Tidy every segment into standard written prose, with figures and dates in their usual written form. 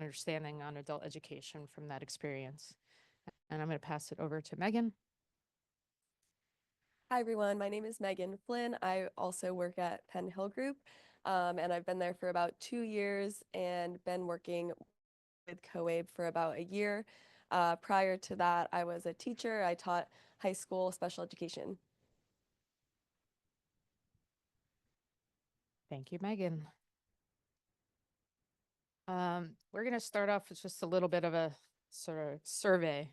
understanding on adult education from that experience. And I'm going to pass it over to Megan. Hi, everyone. My name is Megan Flynn. I also work at Penn Hill Group, and I've been there for about 2 years and been working with COABE for about a year. Prior to that, I was a teacher. I taught high school special education. Thank you, Megan. We're going to start off with just a little bit of a sort of survey.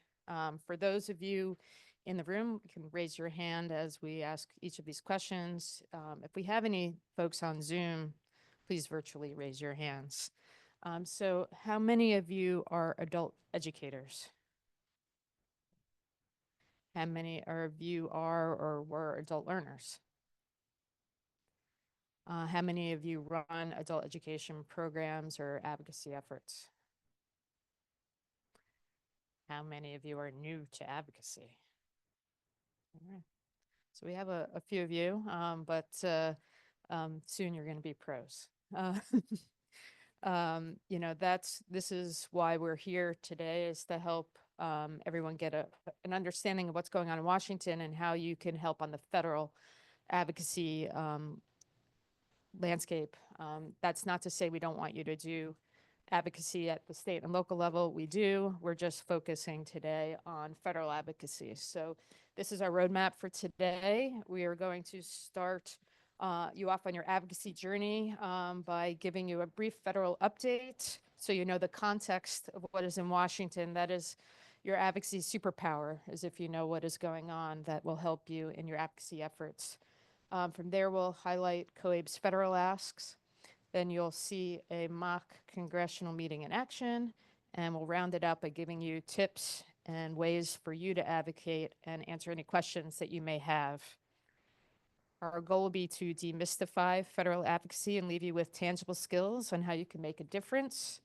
For those of you in the room, you can raise your hand as we ask each of these questions. If we have any folks on Zoom, please virtually raise your hands. So how many of you are adult educators? How many of you are or were adult learners? How many of you run adult education programs or advocacy efforts? How many of you are new to advocacy? All right. So we have a few of you, but soon you're going to be pros. Uh, this is why we're here today, is to help everyone get an understanding of what's going on in Washington and how you can help on the federal advocacy landscape. That's not to say we don't want you to do advocacy at the state and local level. We do. We're just focusing today on federal advocacy. So this is our roadmap for today. We are going to start you off on your advocacy journey by giving you a brief federal update so you know the context of what is in Washington. That is your advocacy superpower, as if you know what is going on that will help you in your advocacy efforts. From there, we'll highlight COABE's federal asks. Then you'll see a mock congressional meeting in action, and we'll round it up by giving you tips and ways for you to advocate and answer any questions that you may have. Our goal will be to demystify federal advocacy and leave you with tangible skills on how you can make a difference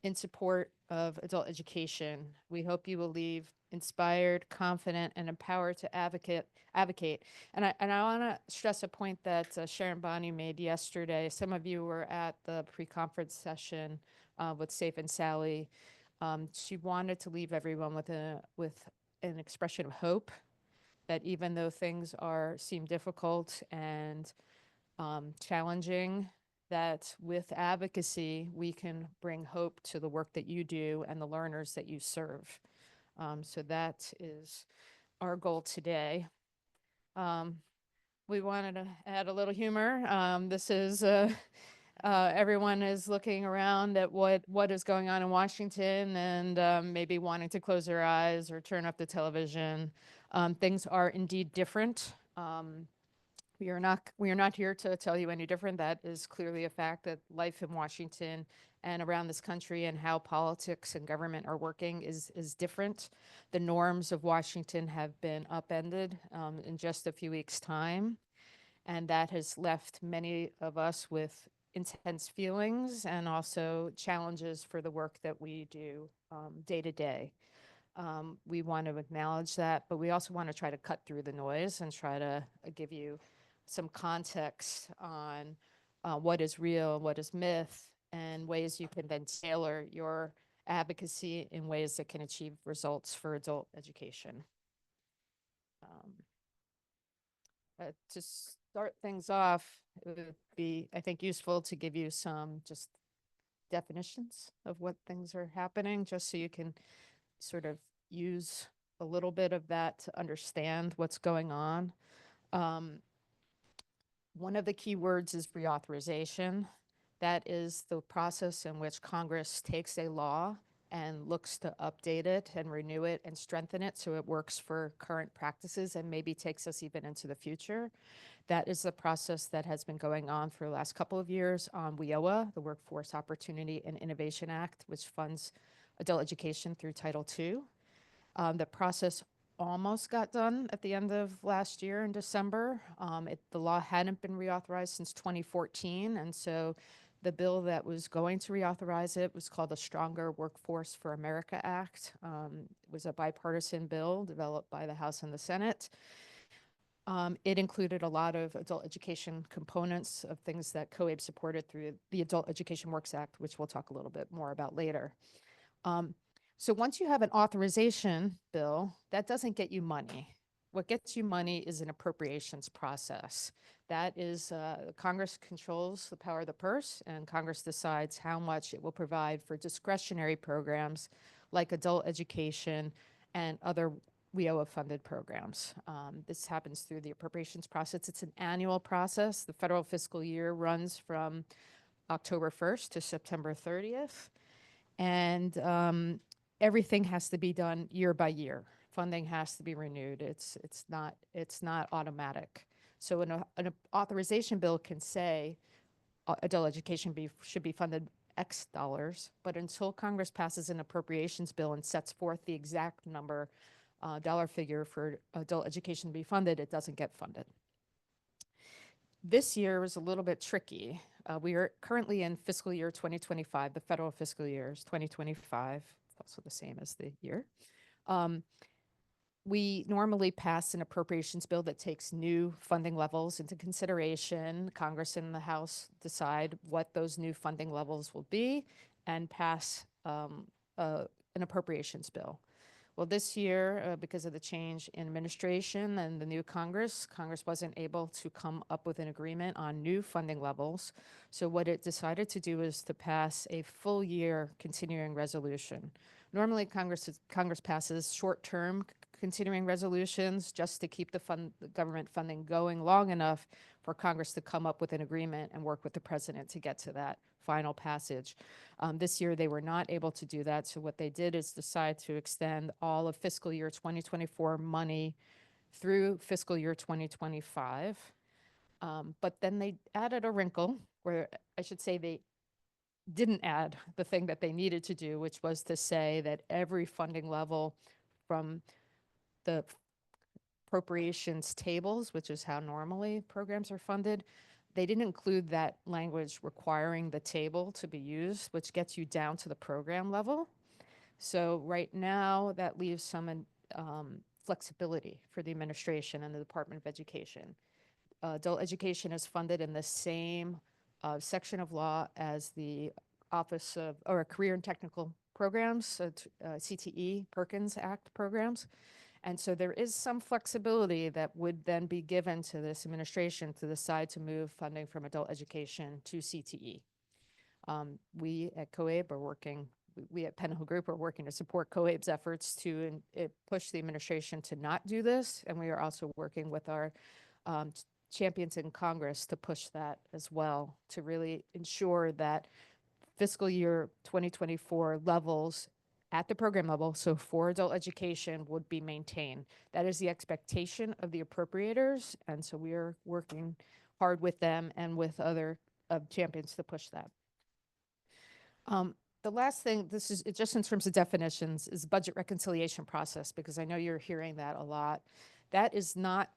in support of adult education. We hope you will leave inspired, confident, and empowered to advocate. And I want to stress a point that Sharon Bonney made yesterday. Some of you were at the pre-conference session with Safe and Sally. She wanted to leave everyone with an expression of hope that even though things seem difficult and challenging, that with advocacy, we can bring hope to the work that you do and the learners that you serve. So that is our goal today. We wanted to add a little humor. This is everyone is looking around at what is going on in Washington and maybe wanting to close their eyes or turn up the television. Things are indeed different. We are not here to tell you any different. That is clearly a fact, that life in Washington and around this country and how politics and government are working is different. The norms of Washington have been upended in just a few weeks' time, and that has left many of us with intense feelings and also challenges for the work that we do day to day. We want to acknowledge that, but we also want to try to cut through the noise and try to give you some context on what is real, what is myth, and ways you can then tailor your advocacy in ways that can achieve results for adult education. To start things off, it would be, I think, useful to give you some just definitions of what things are happening, just so you can sort of use a little bit of that to understand what's going on. One of the key words is reauthorization. That is the process in which Congress takes a law and looks to update it and renew it and strengthen it so it works for current practices and maybe takes us even into the future. That is the process that has been going on for the last couple of years on WIOA, the Workforce Opportunity and Innovation Act, which funds adult education through Title II. The process almost got done at the end of last year in December. The law hadn't been reauthorized since 2014, and so the bill that was going to reauthorize it was called the Stronger Workforce for America Act. It was a bipartisan bill developed by the House and the Senate. It included a lot of adult education components of things that COABE supported through the Adult Education Works Act, which we'll talk a little bit more about later. Um, so once you have an authorization bill, that doesn't get you money. What gets you money is an appropriations process. That is, Congress controls the power of the purse, and Congress decides how much it will provide for discretionary programs like adult education and other WIOA-funded programs. This happens through the appropriations process. It's an annual process. The federal fiscal year runs from October 1st to September 30th. And everything has to be done year by year. Funding has to be renewed. It's not automatic. So an authorization bill can say adult education should be funded X dollars, but until Congress passes an appropriations bill and sets forth the exact number, dollar figure for adult education to be funded, it doesn't get funded. This year was a little bit tricky. We are currently in fiscal year 2025. The federal fiscal year is 2025. It's also the same as the year. We normally pass an appropriations bill that takes new funding levels into consideration. Congress and the House decide what those new funding levels will be and pass an appropriations bill. Well, this year, because of the change in administration and the new Congress wasn't able to come up with an agreement on new funding levels. So what it decided to do is to pass a full year continuing resolution. Normally, Congress passes short-term continuing resolutions just to keep the government funding going long enough for Congress to come up with an agreement and work with the president to get to that final passage. This year, they were not able to do that. So what they did is decide to extend all of fiscal year 2024 money through fiscal year 2025. But then they added a wrinkle, where I should say they didn't add the thing that they needed to do, which was to say that every funding level from the appropriations tables, which is how normally programs are funded, they didn't include that language requiring the table to be used, which gets you down to the program level. So right now, that leaves some flexibility for the administration and the Department of Education. Adult education is funded in the same section of law as the Office of, or Career and Technical Programs, CTE, Perkins Act programs. And so there is some flexibility that would then be given to this administration to decide to move funding from adult education to CTE. We at COABE are working, we at Penn Hill Group are working to support COABE's efforts to push the administration to not do this. And we are also working with our champions in Congress to push that as well, to really ensure that fiscal year 2024 levels at the program level, so for adult education, would be maintained. That is the expectation of the appropriators, and so we are working hard with them and with other champions to push that. The last thing, this is just in terms of definitions, is budget reconciliation process, because I know you're hearing that a lot. That is not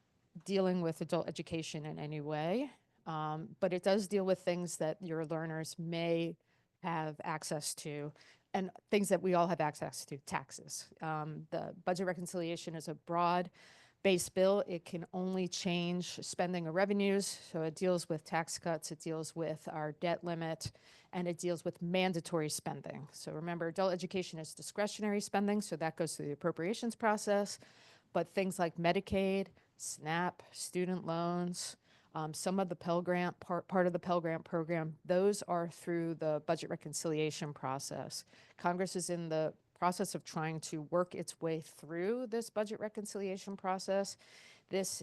dealing with adult education in any way, but it does deal with things that your learners may have access to, and things that we all have access to, taxes. The budget reconciliation is a broad-based bill. It can only change spending or revenues, so it deals with tax cuts, it deals with our debt limit, and it deals with mandatory spending. So remember, adult education is discretionary spending, so that goes through the appropriations process, but things like Medicaid, SNAP, student loans, some of the Pell Grant, part of the Pell Grant program, those are through the budget reconciliation process. Congress is in the process of trying to work its way through this budget reconciliation process. This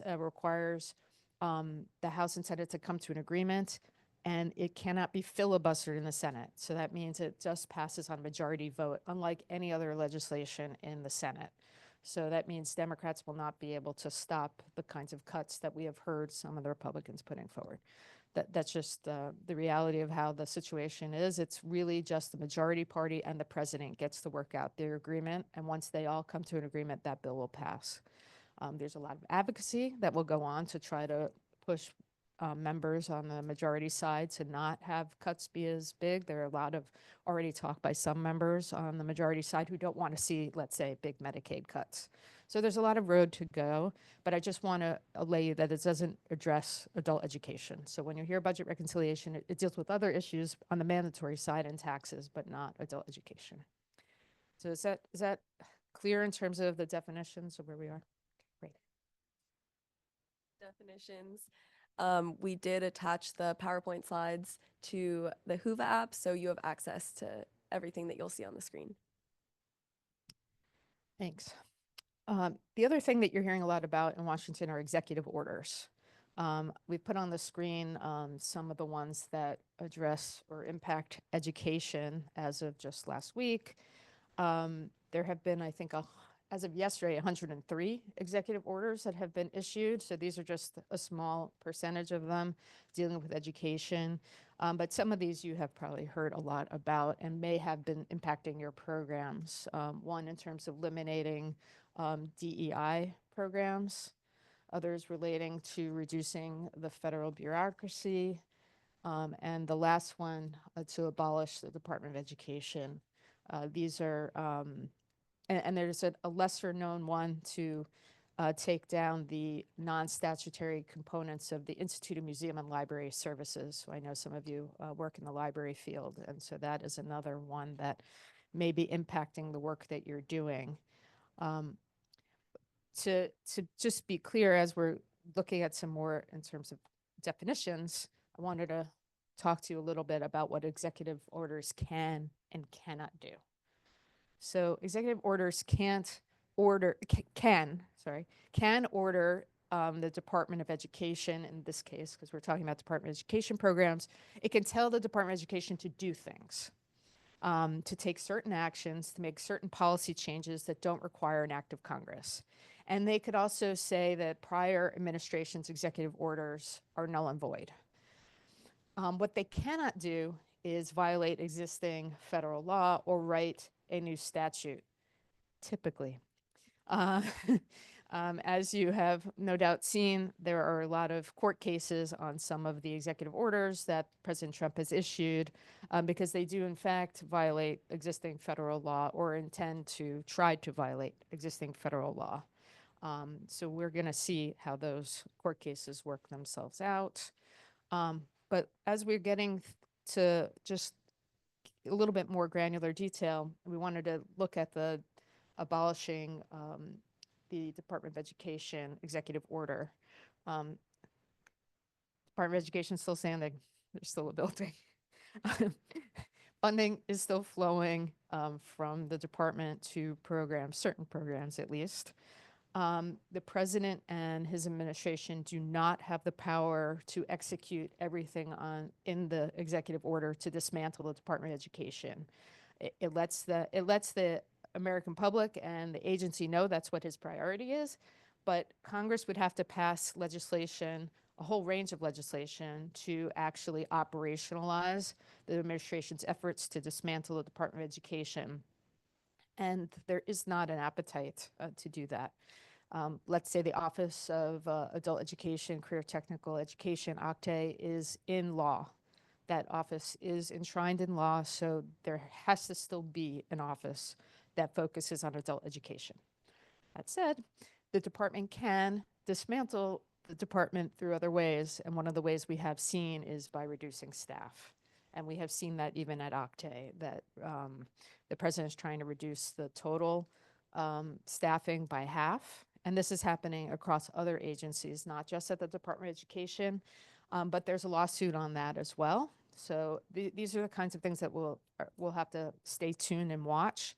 requires the House and Senate to come to an agreement, and it cannot be filibustered in the Senate. So that means it just passes on a majority vote, unlike any other legislation in the Senate. So that means Democrats will not be able to stop the kinds of cuts that we have heard some of the Republicans putting forward. That's just the reality of how the situation is. It's really just the majority party and the president gets to work out their agreement. And once they all come to an agreement, that bill will pass. There's a lot of advocacy that will go on to try to push members on the majority side to not have cuts be as big. There are a lot of already talk by some members on the majority side who don't want to see, let's say, big Medicaid cuts. So there's a lot of road to go, but I just want to allay you that it doesn't address adult education. So when you hear budget reconciliation, it deals with other issues on the mandatory side and taxes, but not adult education. So is that clear in terms of the definitions of where we are? Great. Definitions. We did attach the PowerPoint slides to the Hoover app, so you have access to everything that you'll see on the screen. Thanks. The other thing that you're hearing a lot about in Washington are executive orders. We've put on the screen some of the ones that address or impact education as of just last week. There have been, I think, as of yesterday, 103 executive orders that have been issued. So these are just a small percentage of them dealing with education. But some of these you have probably heard a lot about and may have been impacting your programs. One in terms of eliminating DEI programs, others relating to reducing the federal bureaucracy, and the last one to abolish the Department of Education. These are, and there's a lesser known one to take down the non-statutory components of the Institute of Museum and Library Services. So I know some of you work in the library field, and so that is another one that may be impacting the work that you're doing. To just be clear, as we're looking at some more in terms of definitions, I wanted to talk to you a little bit about what executive orders can and cannot do. So executive orders can order the Department of Education, in this case, because we're talking about Department of Education programs. It can tell the Department of Education to do things, to take certain actions, to make certain policy changes that don't require an act of Congress. And they could also say that prior administration's executive orders are null and void. What they cannot do is violate existing federal law or write a new statute, typically. Uh, as you have no doubt seen, there are a lot of court cases on some of the executive orders that President Trump has issued because they do, in fact, violate existing federal law or intend to try to violate existing federal law. So we're going to see how those court cases work themselves out. But as we're getting to just a little bit more granular detail, we wanted to look at the abolishing the Department of Education executive order. Department of Education is still standing. There's still a building. Funding is still flowing from the department to programs, certain programs at least. The president and his administration do not have the power to execute everything in the executive order to dismantle the Department of Education. It lets the American public and the agency know that's what his priority is, but Congress would have to pass legislation, a whole range of legislation, to actually operationalize the administration's efforts to dismantle the Department of Education. And there is not an appetite to do that. Let's say the Office of Adult Education, Career Technical Education, OCTE, is in law. That office is enshrined in law, so there has to still be an office that focuses on adult education. That said, the department can dismantle the department through other ways, and one of the ways we have seen is by reducing staff. And we have seen that even at OCTE, that the president is trying to reduce the total staffing by half. And this is happening across other agencies, not just at the Department of Education, but there's a lawsuit on that as well. So these are the kinds of things that we'll have to stay tuned and watch.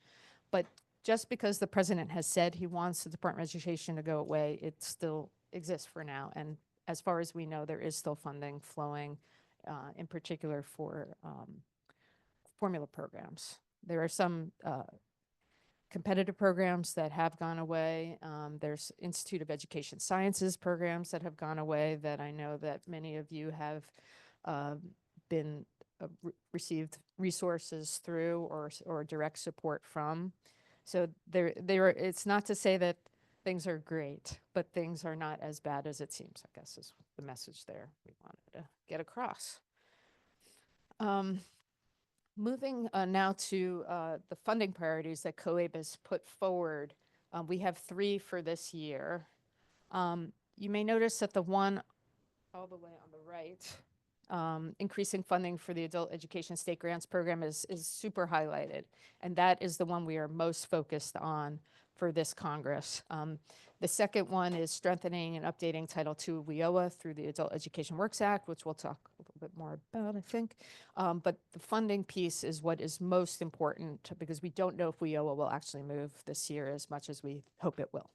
But just because the president has said he wants the Department of Education to go away, it still exists for now. And as far as we know, there is still funding flowing, in particular for formula programs. There are some competitive programs that have gone away. There's Institute of Education Sciences programs that have gone away that I know that many of you have been received resources through or direct support from. So it's not to say that things are great, but things are not as bad as it seems, I guess is the message there we wanted to get across. Um, Moving now to the funding priorities that COABE has put forward. We have 3 for this year. You may notice that the one all the way on the right, increasing funding for the adult education state grants program is super highlighted. And that is the one we are most focused on for this Congress. The second one is strengthening and updating Title II of WIOA through the Adult Education Works Act, which we'll talk a little bit more about, I think. But the funding piece is what is most important because we don't know if WIOA will actually move this year as much as we hope it will.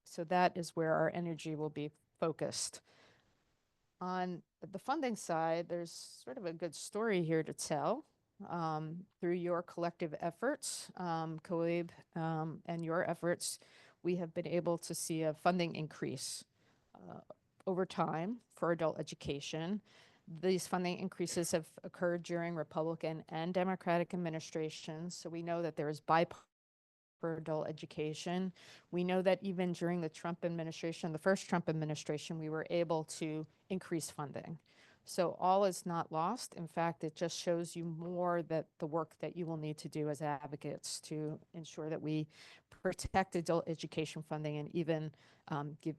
So that is where our energy will be focused. On the funding side, there's sort of a good story here to tell. Through your collective efforts, COABE, and your efforts, we have been able to see a funding increase over time for adult education. These funding increases have occurred during Republican and Democratic administrations, so we know that there is bipartisan for adult education. We know that even during the Trump administration, the first Trump administration, we were able to increase funding. So all is not lost. In fact, it just shows you more that the work that you will need to do as advocates to ensure that we protect adult education funding and even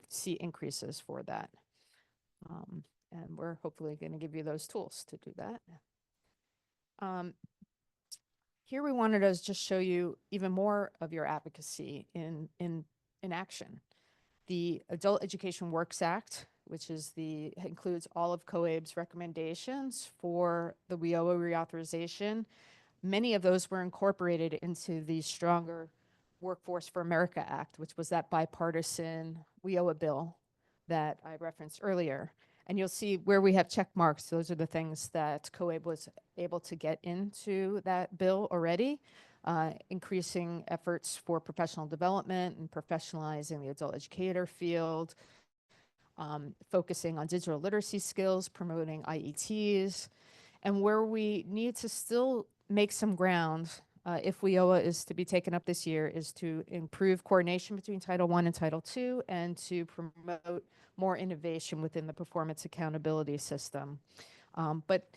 see increases for that. And we're hopefully going to give you those tools to do that. Here we wanted to just show you even more of your advocacy in action. The Adult Education Works Act, which is includes all of COABE's recommendations for the WIOA reauthorization. Many of those were incorporated into the Stronger Workforce for America Act, which was that bipartisan WIOA bill that I referenced earlier. And you'll see where we have check marks. Those are the things that COABE was able to get into that bill already, increasing efforts for professional development and professionalizing the adult educator field, focusing on digital literacy skills, promoting IETs, and where we need to still make some ground if WIOA is to be taken up this year is to improve coordination between Title I and Title II and to promote more innovation within the performance accountability system. But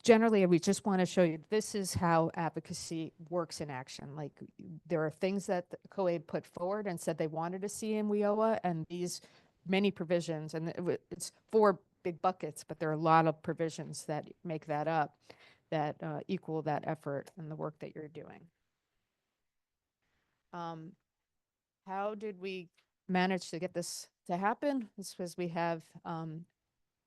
generally, we just want to show you this is how advocacy works in action. Like there are things that COABE put forward and said they wanted to see in WIOA, and these many provisions, and it's 4 big buckets, but there are a lot of provisions that make that up, that equal that effort and the work that you're doing. How did we manage to get this to happen? It's because we have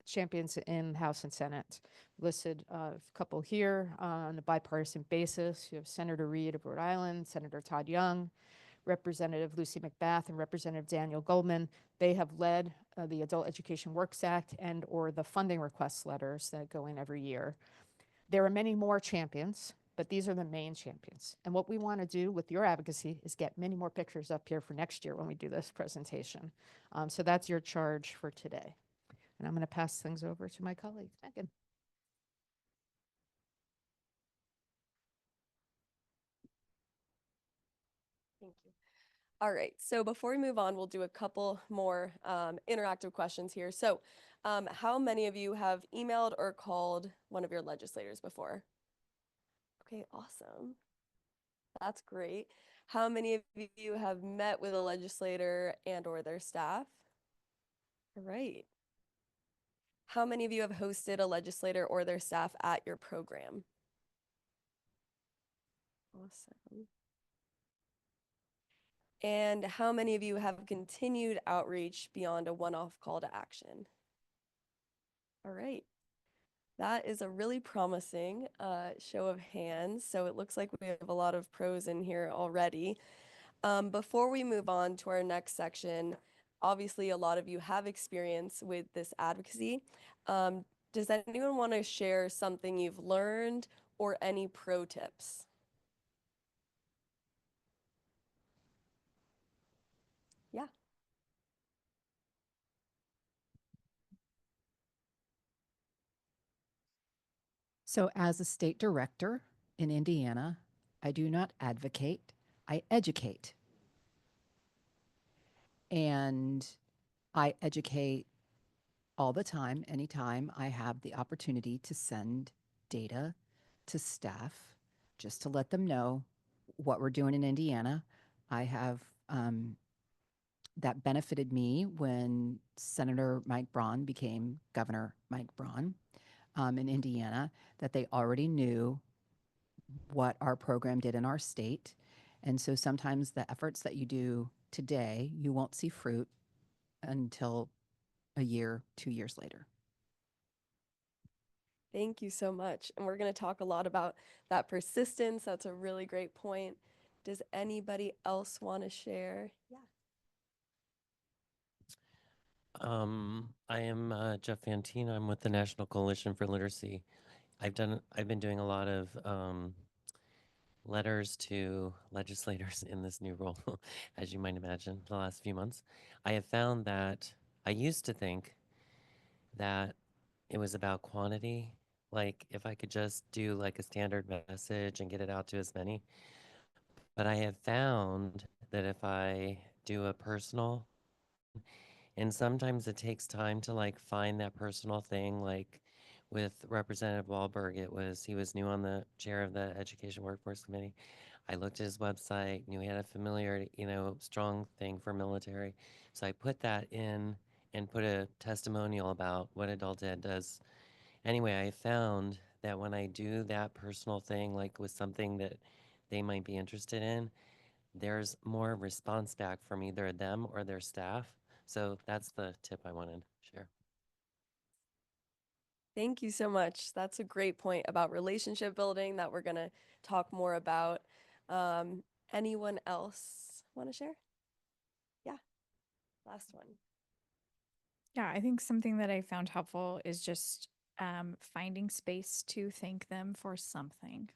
champions in House and Senate. Listed a couple here on a bipartisan basis. You have Senator Reed of Rhode Island, Senator Todd Young, Representative Lucy McBath, and Representative Daniel Goldman. They have led the Adult Education Works Act and or the funding request letters that go in every year. There are many more champions, but these are the main champions. And what we want to do with your advocacy is get many more pictures up here for next year when we do this presentation. So that's your charge for today. And I'm going to pass things over to my colleague, Megan. Thank you. All right, so before we move on, we'll do a couple more interactive questions here. So how many of you have emailed or called one of your legislators before? Okay, awesome. That's great. How many of you have met with a legislator and or their staff? All right. How many of you have hosted a legislator or their staff at your program? Awesome. And how many of you have continued outreach beyond a one-off call to action? All right. That is a really promising show of hands. So it looks like we have a lot of pros in here already. Before we move on to our next section, obviously a lot of you have experience with this advocacy. Does anyone want to share something you've learned or any pro tips? Yeah. So, as a state director in Indiana, I do not advocate, I educate. And I educate all the time, anytime I have the opportunity to send data to staff just to let them know what we're doing in Indiana. I have that benefited me when Senator Mike Braun became Governor Mike Braun in Indiana, that they already knew what our program did in our state. And so sometimes the efforts that you do today, you won't see fruit until a year, 2 years later. Thank you so much. And we're going to talk a lot about that persistence. That's a really great point. Does anybody else want to share? Yeah. I am Jeff Fantine. I'm with the National Coalition for Literacy. I've been doing a lot of letters to legislators in this new role, as you might imagine, the last few months. I have found that I used to think that it was about quantity. Like if I could just do like a standard message and get it out to as many. But I have found that if I do a personal, and sometimes it takes time to like find that personal thing. Like with Representative Wahlberg, he was new on the chair of the Education Workforce Committee. I looked at his website, knew he had a familiarity, strong thing for military. So I put that in and put a testimonial about what Adult Ed does. Anyway, I found that when I do that personal thing, like with something that they might be interested in, there's more response back from either them or their staff. So that's the tip I wanted to share. Thank you so much. That's a great point about relationship building that we're going to talk more about. Anyone else want to share? Yeah. Last one. Yeah, I think something that I found helpful is just finding space to thank them for something.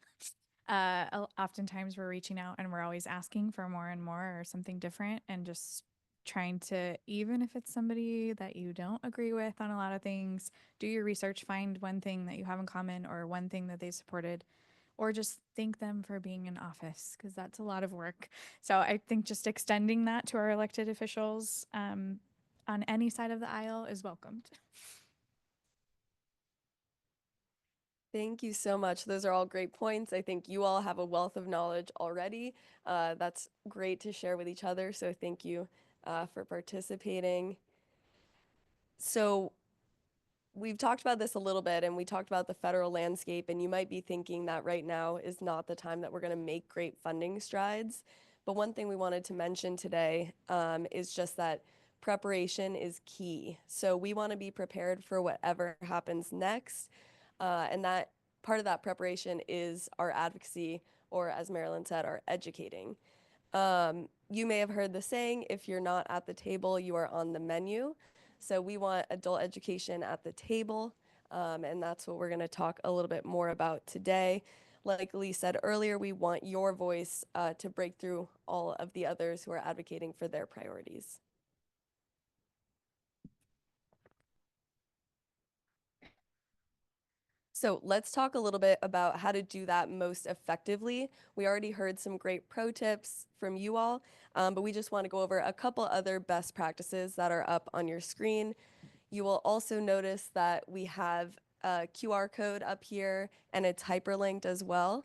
Oftentimes we're reaching out and we're always asking for more and more or something different, and just trying to, even if it's somebody that you don't agree with on a lot of things, do your research, find one thing that you have in common or one thing that they supported, or just thank them for being in office, because that's a lot of work. So I think just extending that to our elected officials on any side of the aisle is welcomed. Thank you so much. Those are all great points. I think you all have a wealth of knowledge already. That's great to share with each other. So thank you for participating. So we've talked about this a little bit, and we talked about the federal landscape, and you might be thinking that right now is not the time that we're going to make great funding strides. But one thing we wanted to mention today is just that preparation is key. So we want to be prepared for whatever happens next. And that part of that preparation is our advocacy, or as Marilyn said, our educating. You may have heard the saying, if you're not at the table, you are on the menu. So we want adult education at the table, and that's what we're going to talk a little bit more about today. Like Lee said earlier, we want your voice to break through all of the others who are advocating for their priorities. So let's talk a little bit about how to do that most effectively. We already heard some great pro tips from you all, but we just want to go over a couple other best practices that are up on your screen. You will also notice that we have a QR code up here, and it's hyperlinked as well.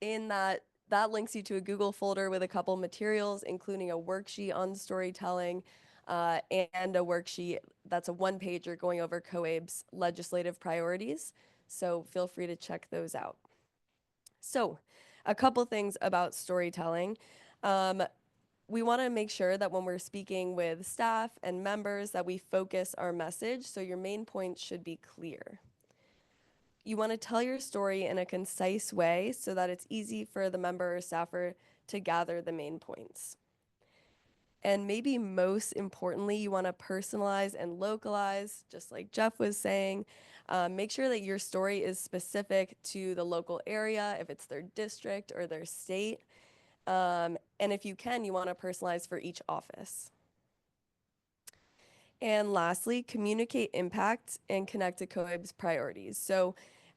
In that links you to a Google folder with a couple materials, including a worksheet on storytelling, and a worksheet that's a one-pager going over COABE's legislative priorities. So feel free to check those out. So a couple things about storytelling. We want to make sure that when we're speaking with staff and members that we focus our message, so your main points should be clear. You want to tell your story in a concise way so that it's easy for the member or staffer to gather the main points. And maybe most importantly, you want to personalize and localize, just like Jeff was saying. Make sure that your story is specific to the local area, if it's their district or their state. And if you can, you want to personalize for each office. And lastly, communicate impact and connect to COABE's priorities. So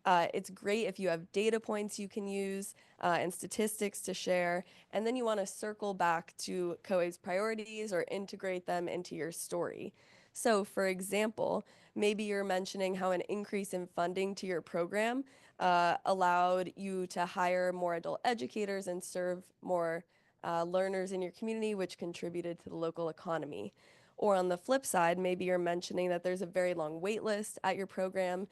It's great if you have data points you can use and statistics to share, and then you want to circle back to COABE's priorities or integrate them into your story. So, for example, maybe you're mentioning how an increase in funding to your program allowed you to hire more adult educators and serve more learners in your community, which contributed to the local economy. Or on the flip side, maybe you're mentioning that there's a very long wait list at your program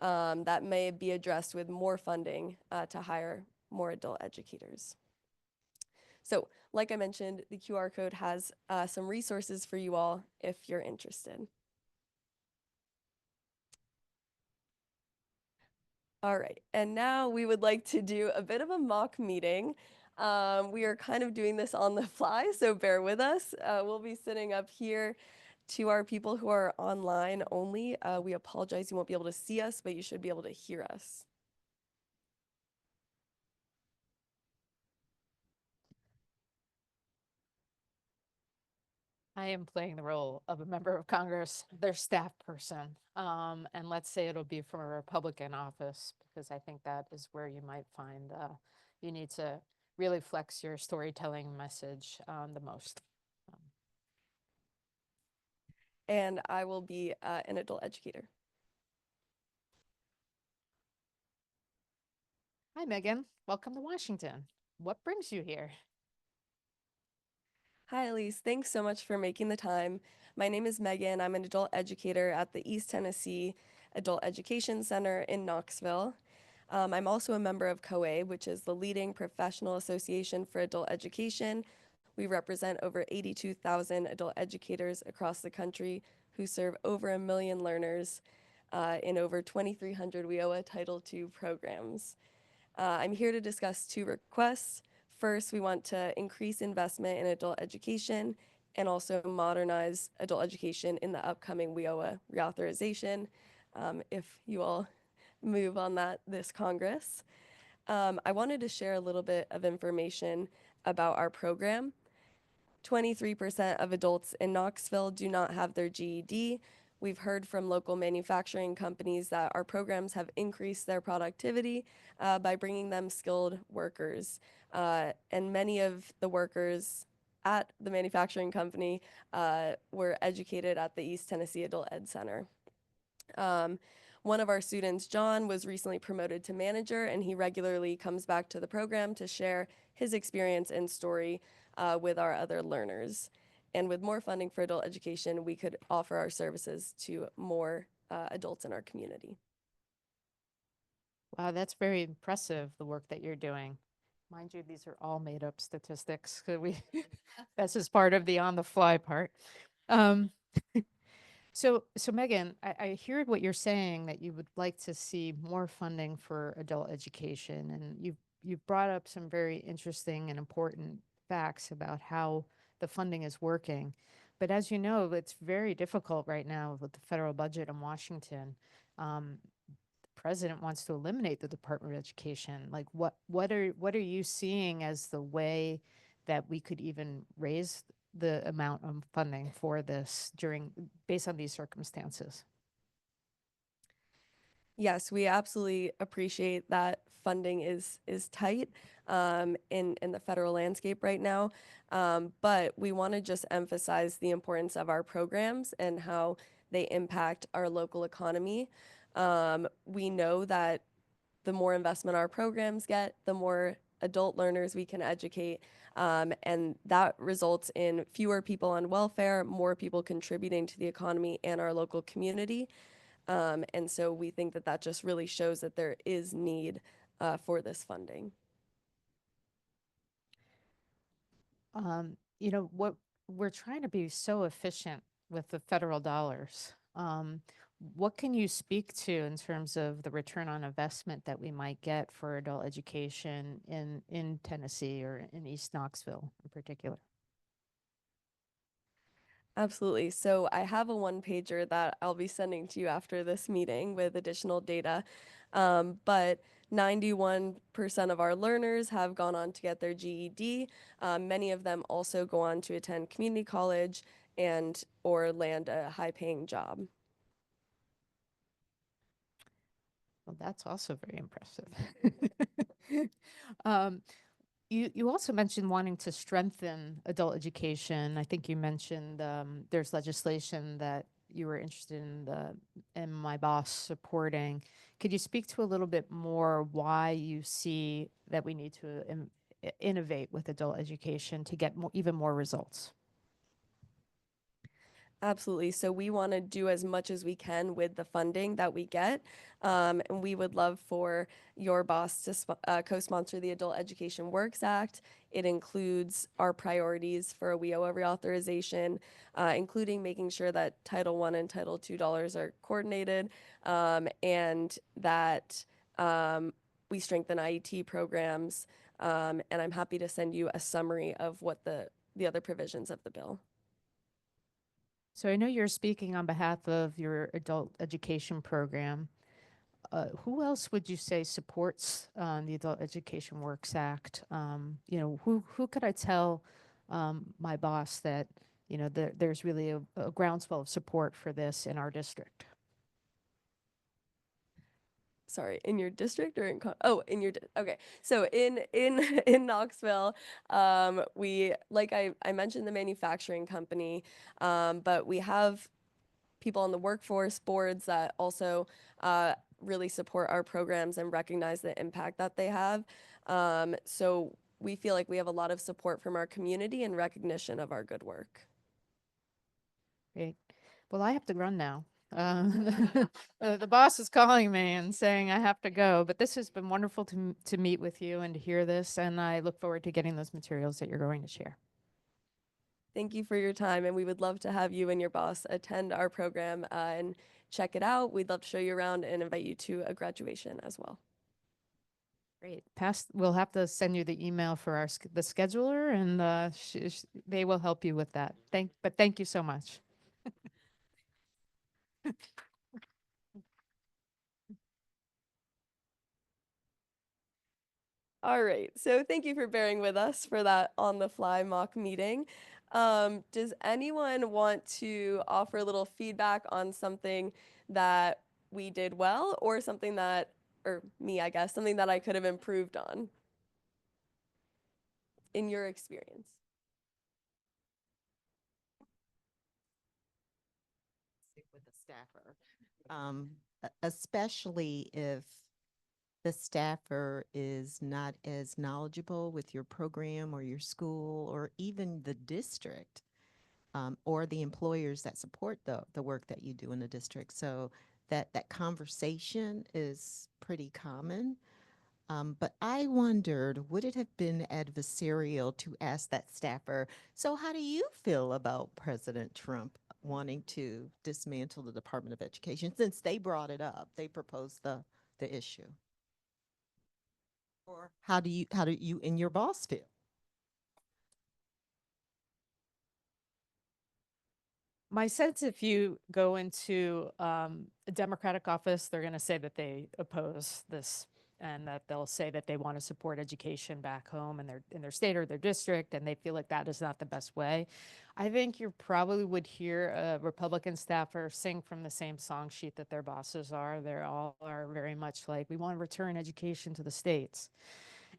that may be addressed with more funding to hire more adult educators. So, like I mentioned, the QR code has some resources for you all if you're interested. All right, and now we would like to do a bit of a mock meeting. We are kind of doing this on the fly, so bear with us. We'll be sitting up here. To our people who are online only, we apologize you won't be able to see us, but you should be able to hear us. I am playing the role of a member of Congress, their staff person. And let's say it'll be from a Republican office, because I think that is where you might find you need to really flex your storytelling message the most. And I will be an adult educator. Hi, Megan. Welcome to Washington. What brings you here? Hi, Elise. Thanks so much for making the time. My name is Megan. I'm an adult educator at the East Tennessee Adult Education Center in Knoxville. I'm also a member of COABE, which is the leading professional association for adult education. We represent over 82,000 adult educators across the country who serve over 1 million learners in over 2,300 WIOA Title II programs. I'm here to discuss 2 requests. First, we want to increase investment in adult education and also modernize adult education in the upcoming WIOA reauthorization, if you all move on that this Congress. I wanted to share a little bit of information about our program. 23% of adults in Knoxville do not have their GED. We've heard from local manufacturing companies that our programs have increased their productivity by bringing them skilled workers. And many of the workers at the manufacturing company were educated at the East Tennessee Adult Ed Center. One of our students, John, was recently promoted to manager, and he regularly comes back to the program to share his experience and story with our other learners. And with more funding for adult education, we could offer our services to more adults in our community. Wow, that's very impressive, the work that you're doing. Mind you, these are all made up statistics. That's just part of the on the fly part. Um, so Megan, I hear what you're saying, that you would like to see more funding for adult education, and you've brought up some very interesting and important facts about how the funding is working. But as you know, it's very difficult right now with the federal budget in Washington. The president wants to eliminate the Department of Education. Like, what are you seeing as the way that we could even raise the amount of funding for this based on these circumstances? Yes, we absolutely appreciate that funding is tight in the federal landscape right now. But we want to just emphasize the importance of our programs and how they impact our local economy. We know that the more investment our programs get, the more adult learners we can educate. And that results in fewer people on welfare, more people contributing to the economy and our local community. And so we think that just really shows that there is need for this funding. What we're trying to be so efficient with the federal dollars. What can you speak to in terms of the return on investment that we might get for adult education in Tennessee or in East Knoxville in particular? Absolutely. So I have a one pager that I'll be sending to you after this meeting with additional data. But 91% of our learners have gone on to get their GED. Many of them also go on to attend community college and or land a high paying job. Well, that's also very impressive. Um, you also mentioned wanting to strengthen adult education. I think you mentioned there's legislation that you were interested in and my boss supporting. Could you speak to a little bit more why you see that we need to innovate with adult education to get even more results? Absolutely. So we want to do as much as we can with the funding that we get. And we would love for your boss to co-sponsor the Adult Education Works Act. It includes our priorities for a WEOA reauthorization, including making sure that Title I and Title II dollars are coordinated, and that we strengthen IET programs. And I'm happy to send you a summary of what the other provisions of the bill. So I know you're speaking on behalf of your adult education program. Who else would you say supports the Adult Education Works Act? Who could I tell my boss that there's really a groundswell of support for this in our district? Sorry, in your district or in your okay. So in Knoxville, we, like I mentioned, the manufacturing company, but we have people on the workforce boards that also really support our programs and recognize the impact that they have. So we feel like we have a lot of support from our community and recognition of our good work. Great. Well, I have to run now. The boss is calling me and saying I have to go, but this has been wonderful to meet with you and to hear this, and I look forward to getting those materials that you're going to share. Thank you for your time, and we would love to have you and your boss attend our program and check it out. We'd love to show you around and invite you to a graduation as well. Great. We'll have to send you the email for the scheduler, and they will help you with that. Thank you so much. All right, so thank you for bearing with us for that on-the-fly mock meeting. Does anyone want to offer a little feedback on something that we did well, or something that, or me, I guess, something that I could have improved on in your experience? Stick with the staffer, especially if the staffer is not as knowledgeable with your program or your school or even the district, or the employers that support the work that you do in the district. So that conversation is pretty common. But I wondered, would it have been adversarial to ask that staffer, so how do you feel about President Trump wanting to dismantle the Department of Education, since they brought it up, they proposed the issue? Or how do you and your boss feel? My sense, if you go into a Democratic office, they're going to say that they oppose this and that they'll say that they want to support education back home in their state or their district, and they feel like that is not the best way. I think you probably would hear a Republican staffer sing from the same song sheet that their bosses are. They're all are very much like, we want to return education to the states.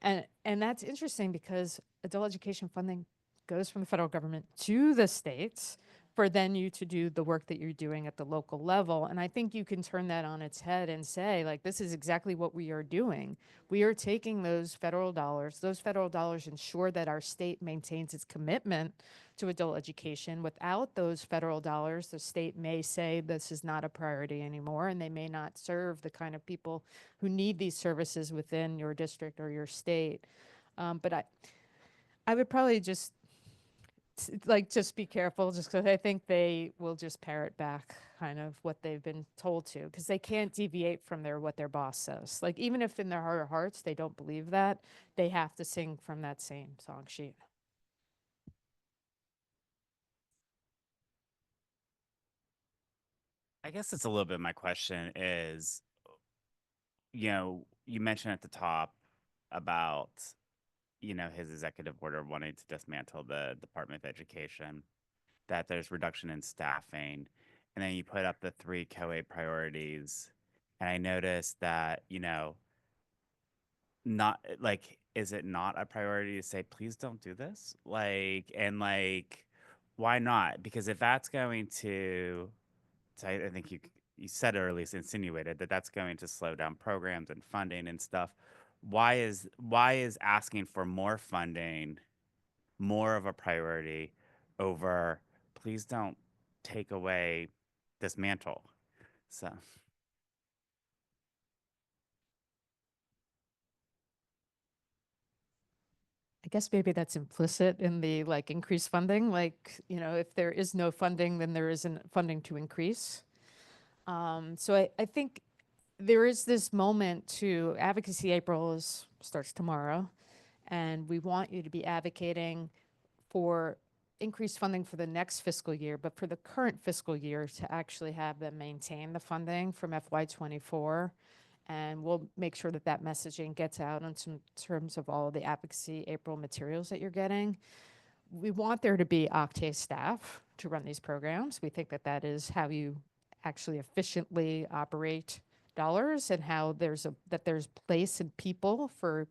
And that's interesting because adult education funding goes from the federal government to the states for then you to do the work that you're doing at the local level. And I think you can turn that on its head and say, like, this is exactly what we are doing. We are taking those federal dollars ensure that our state maintains its commitment to adult education. Without those federal dollars, the state may say this is not a priority anymore, and they may not serve the kind of people who need these services within your district or your state. But I would probably just be careful, just because I think they will just parrot back kind of what they've been told to, because they can't deviate from what their boss says. Like, even if in their heart of hearts they don't believe that, they have to sing from that same song sheet. I guess it's a little bit my question is, you mentioned at the top about, his executive order wanting to dismantle the Department of Education, that there's reduction in staffing, and then you put up the three COABE priorities, And I noticed that, you know, not like, is it not a priority to say, please don't do this? Like, and like, why not? Because if that's going to, I think you said, or at least insinuated, that that's going to slow down programs and funding and stuff. Why is asking for more funding more of a priority over, please don't take away this mantle? So I guess maybe that's implicit in the like increased funding. Like, you know, if there is no funding, then there isn't funding to increase. So I think there is this moment to advocacy. April starts tomorrow, and we want you to be advocating for increased funding for the next fiscal year, but for the current fiscal year to actually have them maintain the funding from FY24. And we'll make sure that that messaging gets out in some terms of all of the advocacy April materials that you're getting. We want there to be Octave staff to run these programs. We think that that is how you actually efficiently operate dollars, and how there's place and people for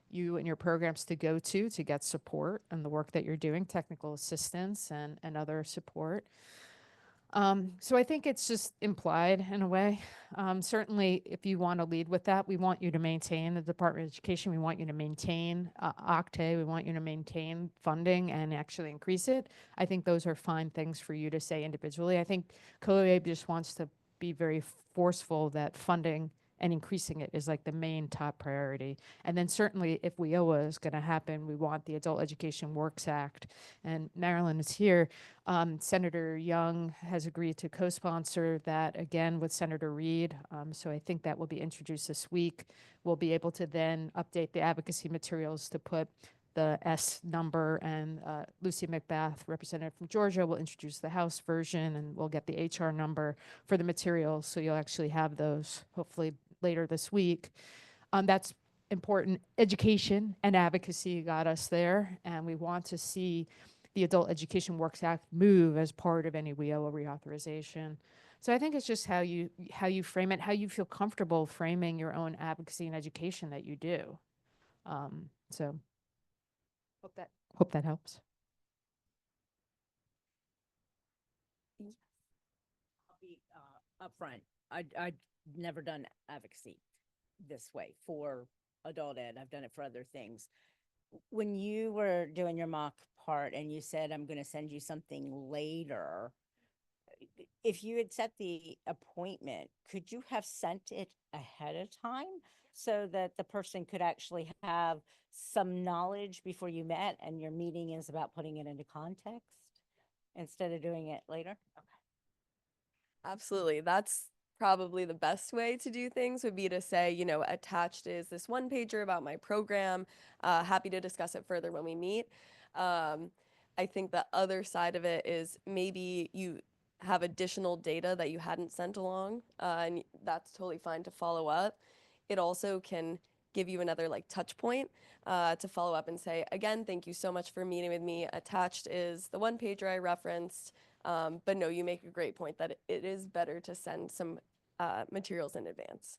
you and your programs to go to get support and the work that you're doing, technical assistance and other support. So I think it's just implied in a way. Certainly, if you want to lead with that, we want you to maintain the Department of Education. We want you to maintain Octave. We want you to maintain funding and actually increase it. I think those are fine things for you to say individually. I think COABE just wants to be very forceful that funding and increasing it is like the main top priority. And then certainly if WIOA is going to happen, we want the Adult Education Works Act. And Marilyn is here. Senator Young has agreed to co-sponsor that again with Senator Reed. So I think that will be introduced this week. We'll be able to then update the advocacy materials to put the S number, and Lucy McBath, representative from Georgia, will introduce the House version, and we'll get the HR number for the materials. So you'll actually have those hopefully later this week. That's important. Education and advocacy got us there, and we want to see the Adult Education Works Act move as part of any WIOA reauthorization. So I think it's just how you frame it, how you feel comfortable framing your own advocacy and education that you do. So hope that helps. I'll be upfront. I've never done advocacy this way for adult ed. I've done it for other things. When you were doing your mock part and you said, I'm going to send you something later, if you had set the appointment, could you have sent it ahead of time so that the person could actually have some knowledge before you met, and your meeting is about putting it into context instead of doing it later? Okay. Absolutely. That's probably the best way to do things, would be to say, you know, attached is this one pager about my program. Happy to discuss it further when we meet. I think the other side of it is maybe you have additional data that you hadn't sent along, and that's totally fine to follow up. It also can give you another like touch point to follow up and say, again, thank you so much for meeting with me. Attached is the one pager I referenced. But no, you make a great point that it is better to send some materials in advance.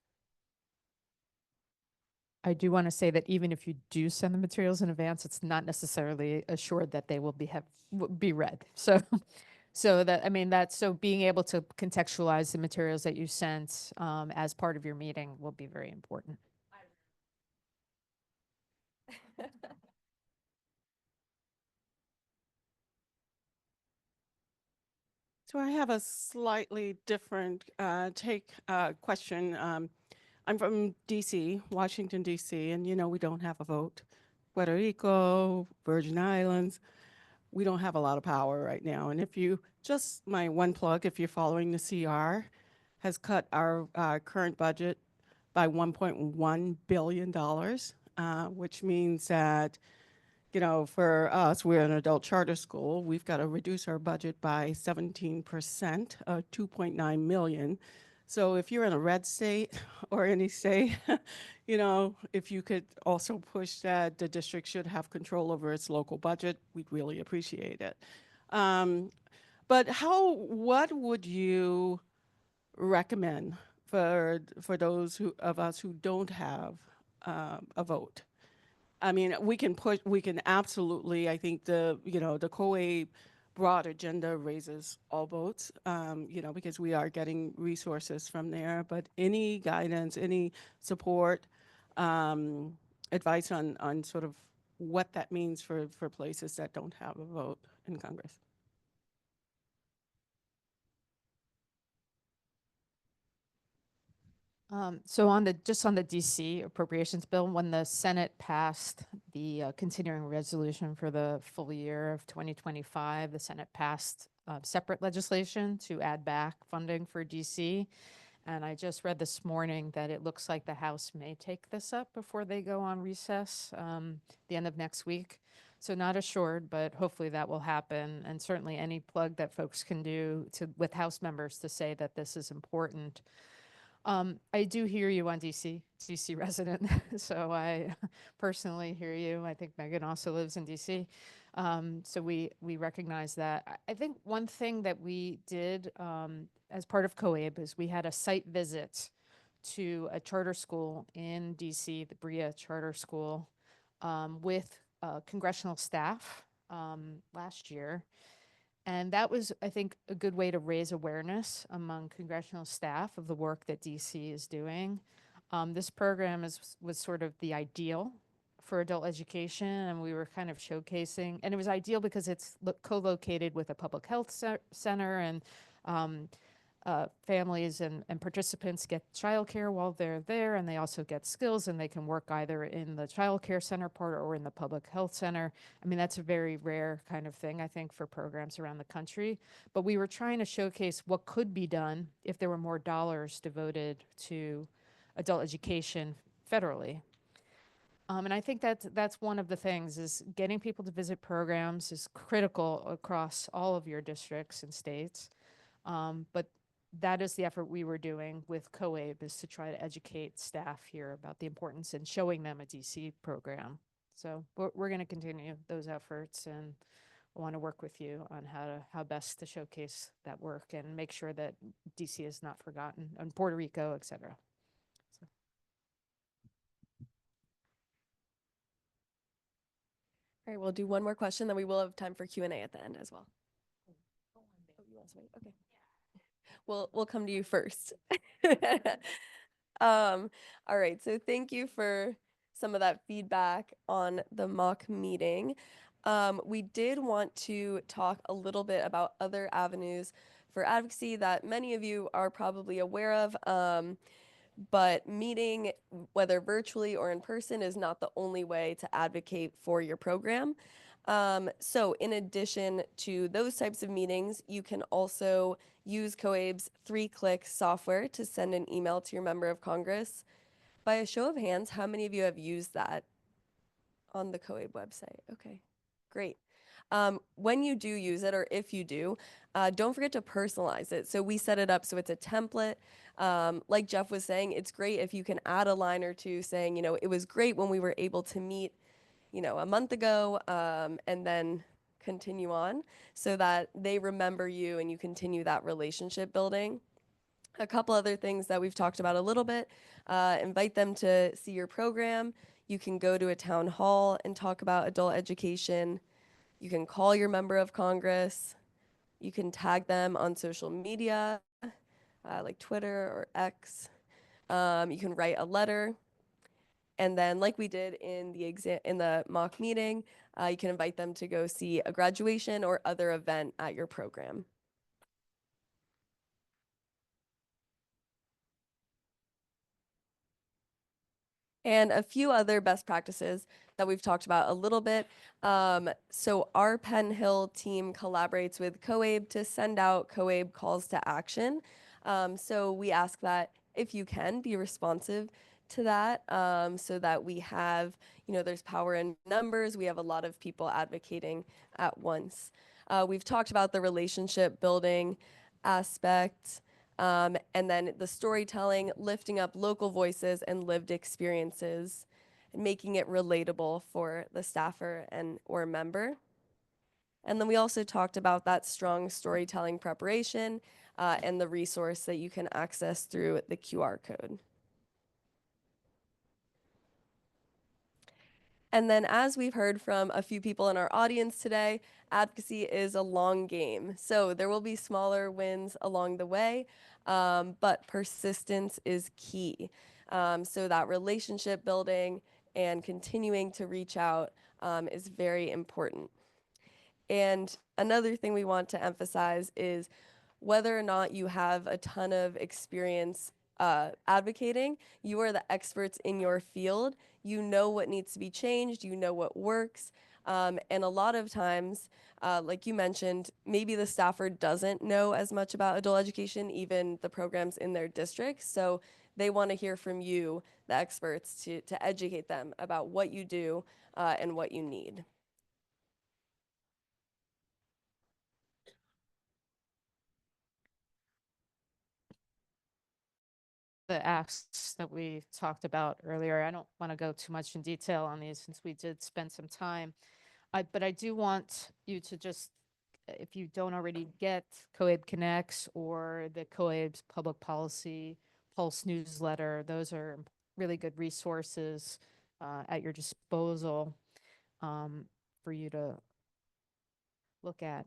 I do want to say that even if you do send the materials in advance, it's not necessarily assured that they will be read. So, so being able to contextualize the materials that you sent as part of your meeting will be very important. So I have a slightly different question. I'm from DC, Washington, DC, and you know we don't have a vote. Puerto Rico, Virgin Islands, we don't have a lot of power right now. And if you, just my one plug, if you're following the CR, has cut our current budget by $1.1 billion, which means that, you know, for us, we're an adult charter school. We've got to reduce our budget by 17%, $2.9 million. So if you're in a red state or any state, you know, if you could also push that the district should have control over its local budget, we'd really appreciate it. But what would you recommend for those of us who don't have a vote. I mean, we can absolutely, I think the COABE broad agenda raises all boats, because we are getting resources from there, but any guidance, any support, advice on sort of what that means for places that don't have a vote in Congress. So just on the DC appropriations bill, when the Senate passed the continuing resolution for the full year of 2025, the Senate passed separate legislation to add back funding for DC. And I just read this morning that it looks like the House may take this up before they go on recess the end of next week. So not assured, but hopefully that will happen. And certainly any plug that folks can do with House members to say that this is important. I do hear you on DC resident, so I personally hear you. I think Megan also lives in DC. So we recognize that. I think one thing that we did as part of COABE is we had a site visit to a charter school in DC, the Bria Charter School, with congressional staff last year. And that was, I think, a good way to raise awareness among congressional staff of the work that DC is doing. This program was sort of the ideal for adult education, and we were kind of showcasing, and it was ideal because it's co-located with a public health center, and families and participants get childcare while they're there, and they also get skills, and they can work either in the childcare center part or in the public health center. I mean, that's a very rare kind of thing, I think, for programs around the country. But we were trying to showcase what could be done if there were more dollars devoted to adult education federally. And I think that's one of the things, is getting people to visit programs is critical across all of your districts and states. But that is the effort we were doing with COABE, is to try to educate staff here about the importance and showing them a DC program. So we're going to continue those efforts, and I want to work with you on how best to showcase that work and make sure that DC is not forgotten, and Puerto Rico, et cetera. So. All right, we'll do one more question, then we will have time for Q&A at the end as well. Oh, you want to wait? Okay. We'll come to you first. All right, so thank you for some of that feedback on the mock meeting. We did want to talk a little bit about other avenues for advocacy that many of you are probably aware of. But meeting, whether virtually or in person, is not the only way to advocate for your program. So in addition to those types of meetings, you can also use COABE's 3-click software to send an email to your member of Congress. By a show of hands, how many of you have used that on the COABE website? Okay, great. When you do use it, or if you do, don't forget to personalize it. So we set it up so it's a template. Like Jeff was saying, it's great if you can add a line or two saying, it was great when we were able to meet a month ago, and then continue on, so that they remember you and you continue that relationship building. A couple other things that we've talked about a little bit, invite them to see your program. You can go to a town hall and talk about adult education. You can call your member of Congress. You can tag them on social media, like Twitter or X. You can write a letter. And then, like we did in the mock meeting, you can invite them to go see a graduation or other event at your program. And a few other best practices that we've talked about a little bit. So our Penn Hill team collaborates with COABE to send out COABE calls to action. So we ask that if you can be responsive to that, so that we have, there's power in numbers. We have a lot of people advocating at once. We've talked about the relationship building aspect, and then the storytelling, lifting up local voices and lived experiences, and making it relatable for the staffer or member. And then we also talked about that strong storytelling preparation, and the resource that you can access through the QR code. And then, as we've heard from a few people in our audience today, advocacy is a long game. So there will be smaller wins along the way, but persistence is key. So that relationship building and continuing to reach out is very important. And another thing we want to emphasize is whether or not you have a ton of experience advocating, you are the experts in your field. You know what needs to be changed, you know what works. And a lot of times, like you mentioned, maybe the staffer doesn't know as much about adult education, even the programs in their district. So they want to hear from you, the experts, to educate them about what you do and what you need. The asks that we talked about earlier, I don't want to go too much in detail on these since we did spend some time. But I do want you to just, if you don't already get COABE Connects or the COABE's public policy pulse newsletter, those are really good resources at your disposal for you to look at.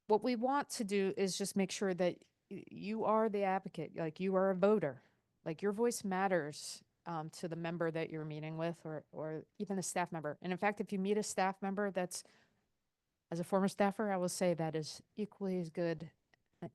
What we want to do is just make sure that you are the advocate, like you are a voter, like your voice matters to the member that you're meeting with, or even a staff member. And in fact, if you meet a staff member that's, as a former staffer, I will say that is equally as good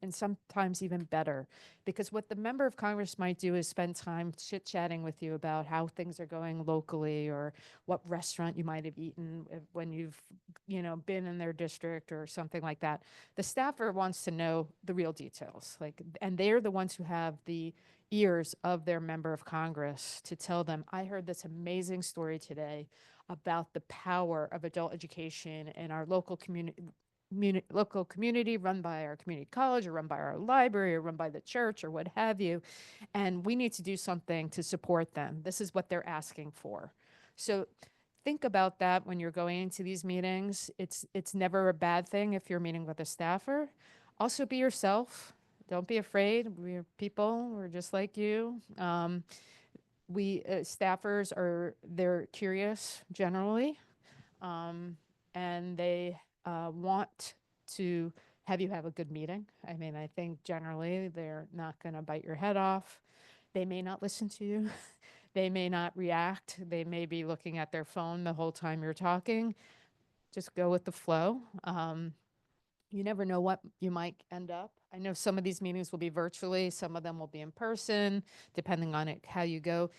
and sometimes even better, because what the member of Congress might do is spend time chit-chatting with you about how things are going locally, or what restaurant you might have eaten when you've, been in their district or something like that. The staffer wants to know the real details, and they're the ones who have the ears of their member of Congress to tell them, I heard this amazing story today about the power of adult education in our local community, run by our community college or run by our library or run by the church or what have you. And we need to do something to support them. This is what they're asking for. So think about that when you're going into these meetings. It's never a bad thing if you're meeting with a staffer. Also be yourself. Don't be afraid. We're people. We're just like you. We staffers they're curious generally, and they want to have you have a good meeting. I mean, I think generally they're not going to bite your head off. They may not listen to you. They may not react. They may be looking at their phone the whole time you're talking. Just go with the flow. You never know what you might end up. I know some of these meetings will be virtually, some of them will be in person, depending on how you go.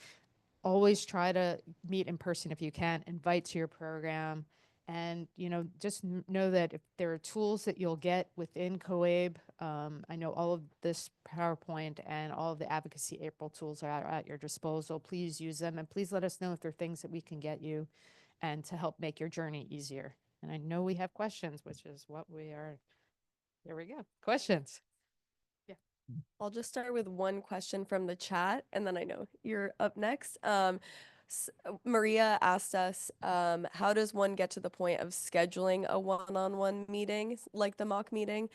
Always try to meet in person if you can, invite to your program. And, just know that if there are tools that you'll get within COABE, I know all of this PowerPoint and all of the Advocacy April tools are at your disposal. Please use them, and please let us know if there are things that we can get you and to help make your journey easier. And I know we have questions, which is what we are. There we go. Questions. I'll just start with one question from the chat, and then I know you're up next. Maria asked us, how does one get to the point of scheduling a one-on-one meeting like the mock meeting?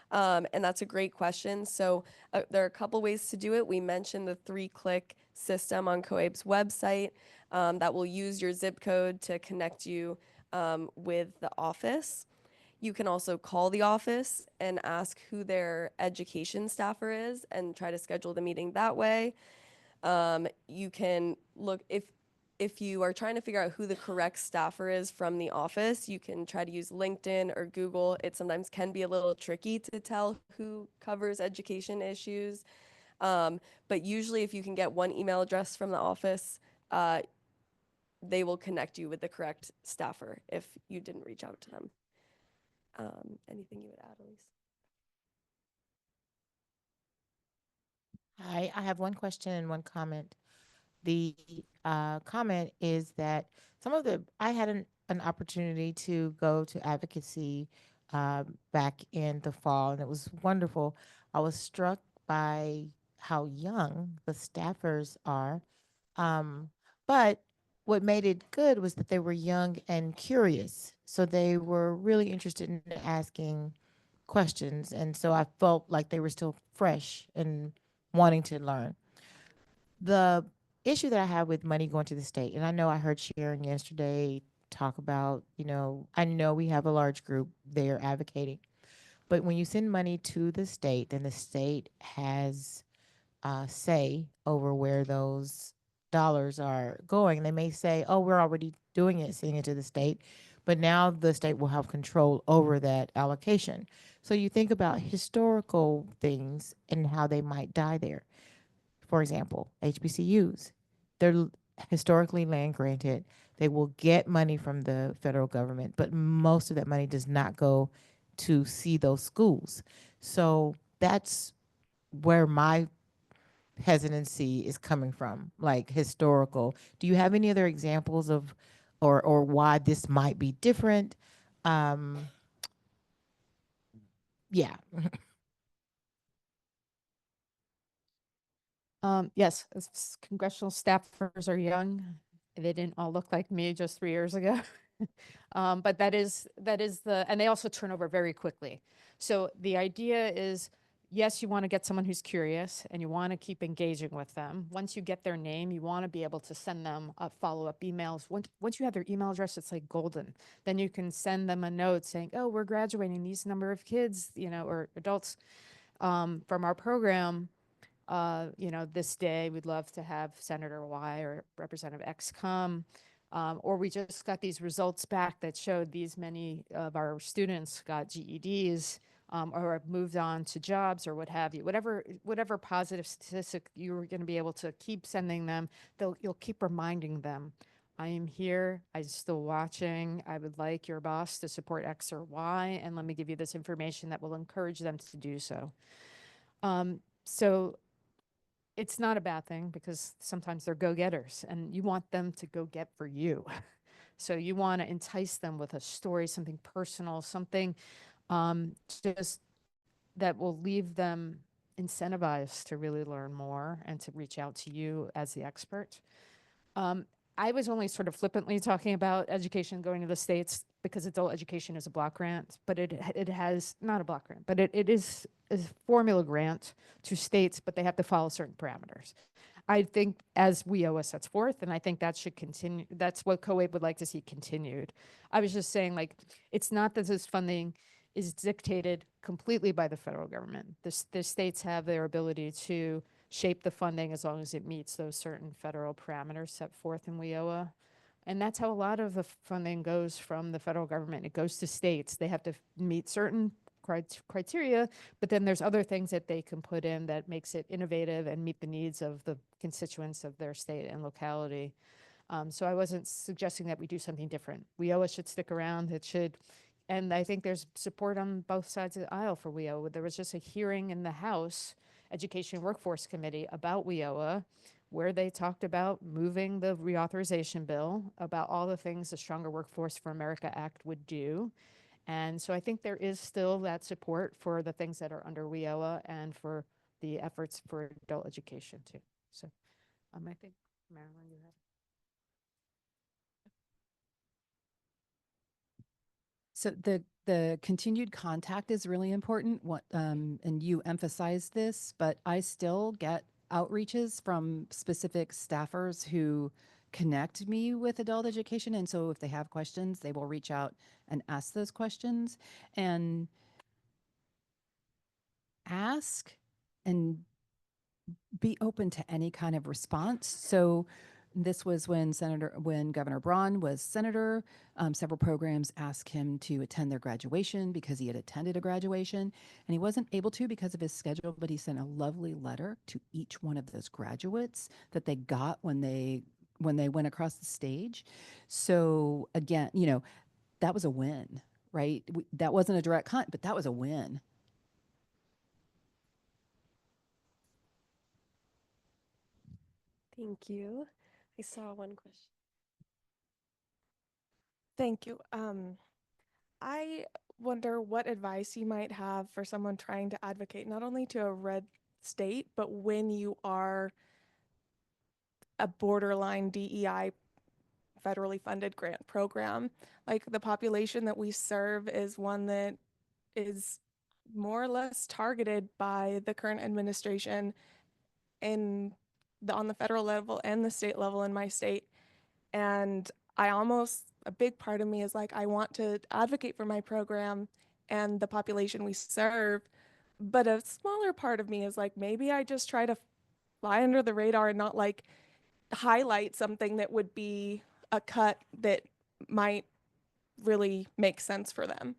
And that's a great question. So there are a couple ways to do it. We mentioned the 3-click system on COABE's website that will use your zip code to connect you with the office. You can also call the office and ask who their education staffer is and try to schedule the meeting that way. You can look, if you are trying to figure out who the correct staffer is from the office, you can try to use LinkedIn or Google. It sometimes can be a little tricky to tell who covers education issues. But usually if you can get one email address from the office, they will connect you with the correct staffer if you didn't reach out to them. Anything you would add, Elise? Hi, I have one question and one comment. The comment is that I had an opportunity to go to advocacy back in the fall, and it was wonderful. I was struck by how young the staffers are. But what made it good was that they were young and curious. So they were really interested in asking questions. And so I felt like they were still fresh and wanting to learn. The issue that I have with money going to the state, and I know I heard Sharon yesterday talk about, I know we have a large group there advocating, but when you send money to the state, then the state has say over where those dollars are going. They may say, oh, we're already doing it, sending it to the state, but now the state will have control over that allocation. So you think about historical things and how they might die there. For example, HBCUs, they're historically land granted. They will get money from the federal government, but most of that money does not go to see those schools. So that's where my hesitancy is coming from, like historical. Do you have any other examples of or why this might be different? Um, yeah. Yes, congressional staffers are young. They didn't all look like me just 3 years ago. But and they also turn over very quickly. So the idea is, yes, you want to get someone who's curious and you want to keep engaging with them. Once you get their name, you want to be able to send them follow-up emails. Once you have their email address, it's like golden. Then you can send them a note saying, oh, we're graduating these number of kids, or adults from our program. This day we'd love to have Senator Y or Representative X come. Or we just got these results back that showed these many of our students got GEDs or have moved on to jobs or what have you. Whatever positive statistic you're going to be able to keep sending them, you'll keep reminding them. I am here. I'm still watching. I would like your boss to support X or Y, and let me give you this information that will encourage them to do so. So it's not a bad thing because sometimes they're go-getters and you want them to go get for you. So you want to entice them with a story, something personal, something just that will leave them incentivized to really learn more and to reach out to you as the expert. I was only sort of flippantly talking about education going to the states because adult education is a block grant, but it has not a block grant, but it is a formula grant to states, but they have to follow certain parameters. I think as WIOA sets forth, and I think that should continue. That's what COABE would like to see continued. I was just saying, like, it's not that this funding is dictated completely by the federal government. The states have their ability to shape the funding as long as it meets those certain federal parameters set forth in WIOA. And that's how a lot of the funding goes from the federal government. It goes to states. They have to meet certain criteria, but then there's other things that they can put in that makes it innovative and meet the needs of the constituents of their state and locality. So I wasn't suggesting that we do something different. WIOA should stick around. It should, and I think there's support on both sides of the aisle for WIOA. There was just a hearing in the House Education and Workforce Committee about WIOA, where they talked about moving the reauthorization bill, about all the things the Stronger Workforce for America Act would do. And so I think there is still that support for the things that are under WIOA and for the efforts for adult education too. So I think, Marilyn, you have. So the continued contact is really important. And you emphasize this, but I still get outreaches from specific staffers who connect me with adult education. And so if they have questions, they will reach out and ask those questions and ask and be open to any kind of response. So this was when Governor Braun was senator. Several programs asked him to attend their graduation because he had attended a graduation, and he wasn't able to because of his schedule. But he sent a lovely letter to each one of those graduates that they got when they went across the stage. So again, that was a win, right? That wasn't a direct cut, but that was a win. Thank you. I saw one question. Thank you. I wonder what advice you might have for someone trying to advocate not only to a red state, but when you are a borderline DEI federally funded grant program. Like the population that we serve is one that is more or less targeted by the current administration on the federal level and the state level in my state. And a big part of me is like, I want to advocate for my program and the population we serve. But a smaller part of me is like, maybe I just try to fly under the radar and not like highlight something that would be a cut that might really make sense for them.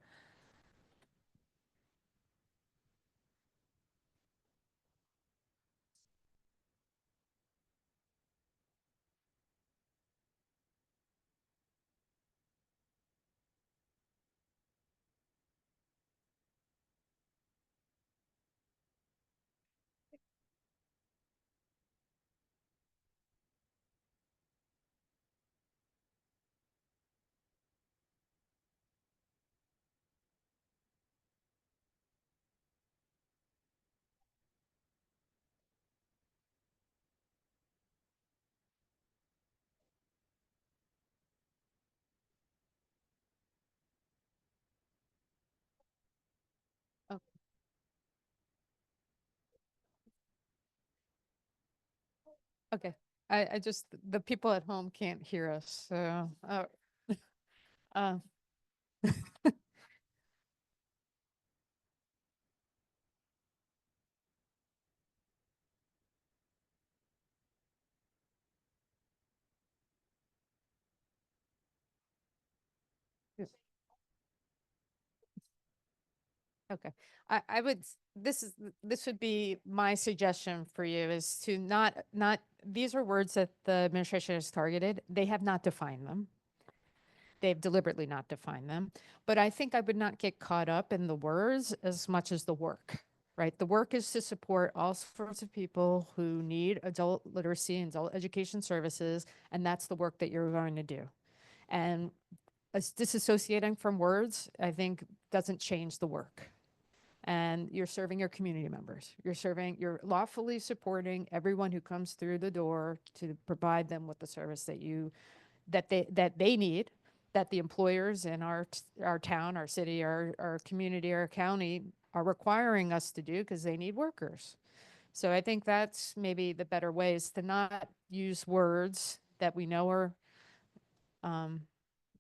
Oh, okay. I just, the people at home can't hear us, so, uh, yes. Okay. I would, this would be my suggestion for you is to not, these are words that the administration has targeted. They have not defined them. They've deliberately not defined them. But I think I would not get caught up in the words as much as the work, right? The work is to support all sorts of people who need adult literacy and adult education services, and that's the work that you're going to do. And disassociating from words, I think, doesn't change the work. And you're serving your community members. You're lawfully supporting everyone who comes through the door to provide them with the service that they need, that the employers in our town, our city, our community, our county are requiring us to do because they need workers. So I think that's maybe the better way, is to not use words that we know are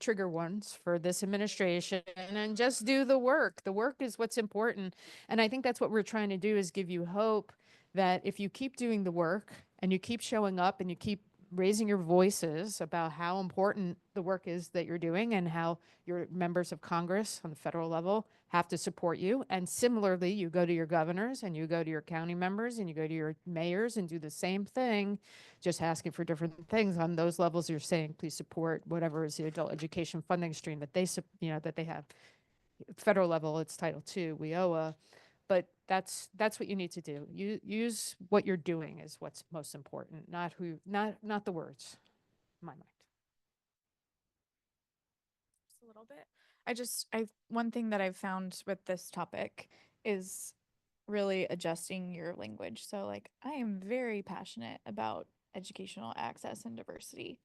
trigger ones for this administration, and just do the work. The work is what's important. And I think that's what we're trying to do, is give you hope that if you keep doing the work and you keep showing up and you keep raising your voices about how important the work is that you're doing, and how your members of Congress on the federal level have to support you. And similarly, you go to your governors and you go to your county members and you go to your mayors and do the same thing, just asking for different things. On those levels, you're saying, please support whatever is the adult education funding stream that that they have. Federal level, it's Title II, WIOA. But that's what you need to do. You use what you're doing is what's most important, not the words, in my mind. Just a little bit. One thing that I've found with this topic is really adjusting your language. So like, I am very passionate about educational access and diversity.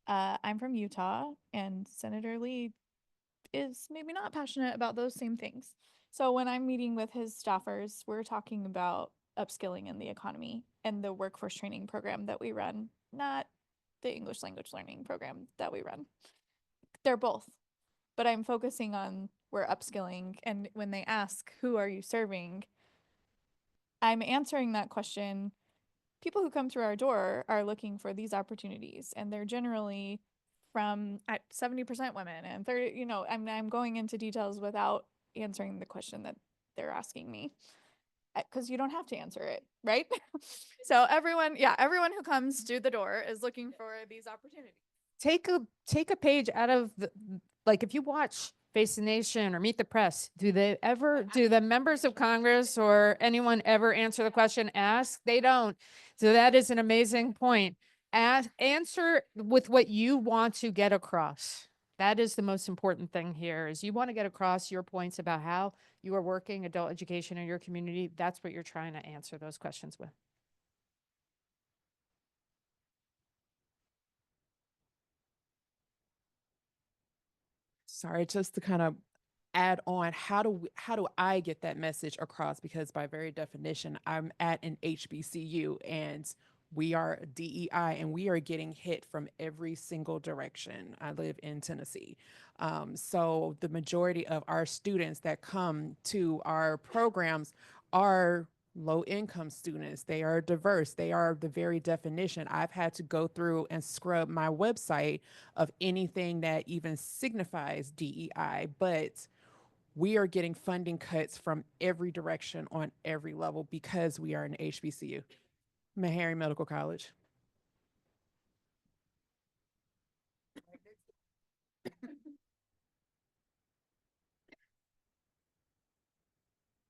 I'm from Utah, and Senator Lee is maybe not passionate about those same things. So when I'm meeting with his staffers, we're talking about upskilling in the economy and the workforce training program that we run, not the English language learning program that we run. They're both, but I'm focusing on we're upskilling. And when they ask, who are you serving? I'm answering that question. People who come through our door are looking for these opportunities, and they're generally from at 70% women and 30, I'm going into details without answering the question that they're asking me, because you don't have to answer it, right? So everyone who comes through the door is looking for these opportunities. Take a page out of like, if you watch Face the Nation or Meet the Press, do the members of Congress or anyone ever answer the question asked? They don't. So that is an amazing point. Answer with what you want to get across. That is the most important thing here, is you want to get across your points about how you are working adult education in your community. That's what you're trying to answer those questions with. Sorry, just to kind of add on, how do I get that message across? Because by very definition, I'm at an HBCU and we are DEI and we are getting hit from every single direction. I live in Tennessee. So the majority of our students that come to our programs are low income students. They are diverse. They are the very definition. I've had to go through and scrub my website of anything that even signifies DEI, but we are getting funding cuts from every direction on every level because we are an HBCU, Meharry Medical College.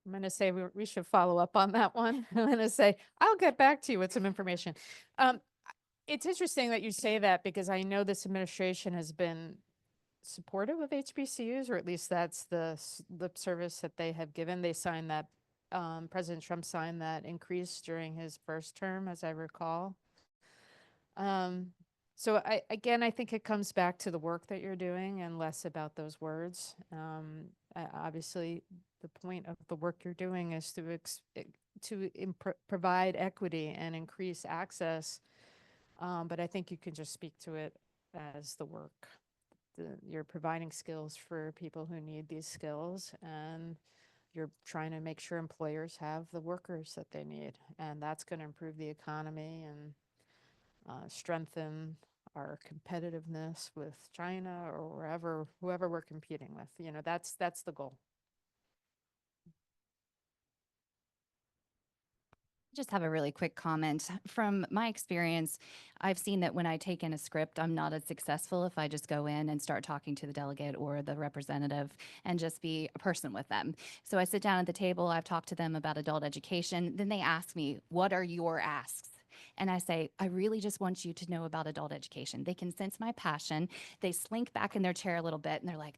I'm going to say we should follow up on that one. I'm going to say, I'll get back to you with some information. It's interesting that you say that because I know this administration has been supportive of HBCUs, or at least that's the lip service that they have given. They signed that, President Trump signed that increase during his first term, as I recall. So I think it comes back to the work that you're doing and less about those words. Obviously, the point of the work you're doing is to provide equity and increase access. But I think you can just speak to it as the work. You're providing skills for people who need these skills, and you're trying to make sure employers have the workers that they need. And that's going to improve the economy and strengthen our competitiveness with China or whoever we're competing with. That's the goal. Just have a really quick comment. From my experience, I've seen that when I take in a script, I'm not as successful if I just go in and start talking to the delegate or the representative and just be a person with them. So I sit down at the table, I've talked to them about adult education, then they ask me, what are your asks? And I say, I really just want you to know about adult education. They can sense my passion. They slink back in their chair a little bit and they're like,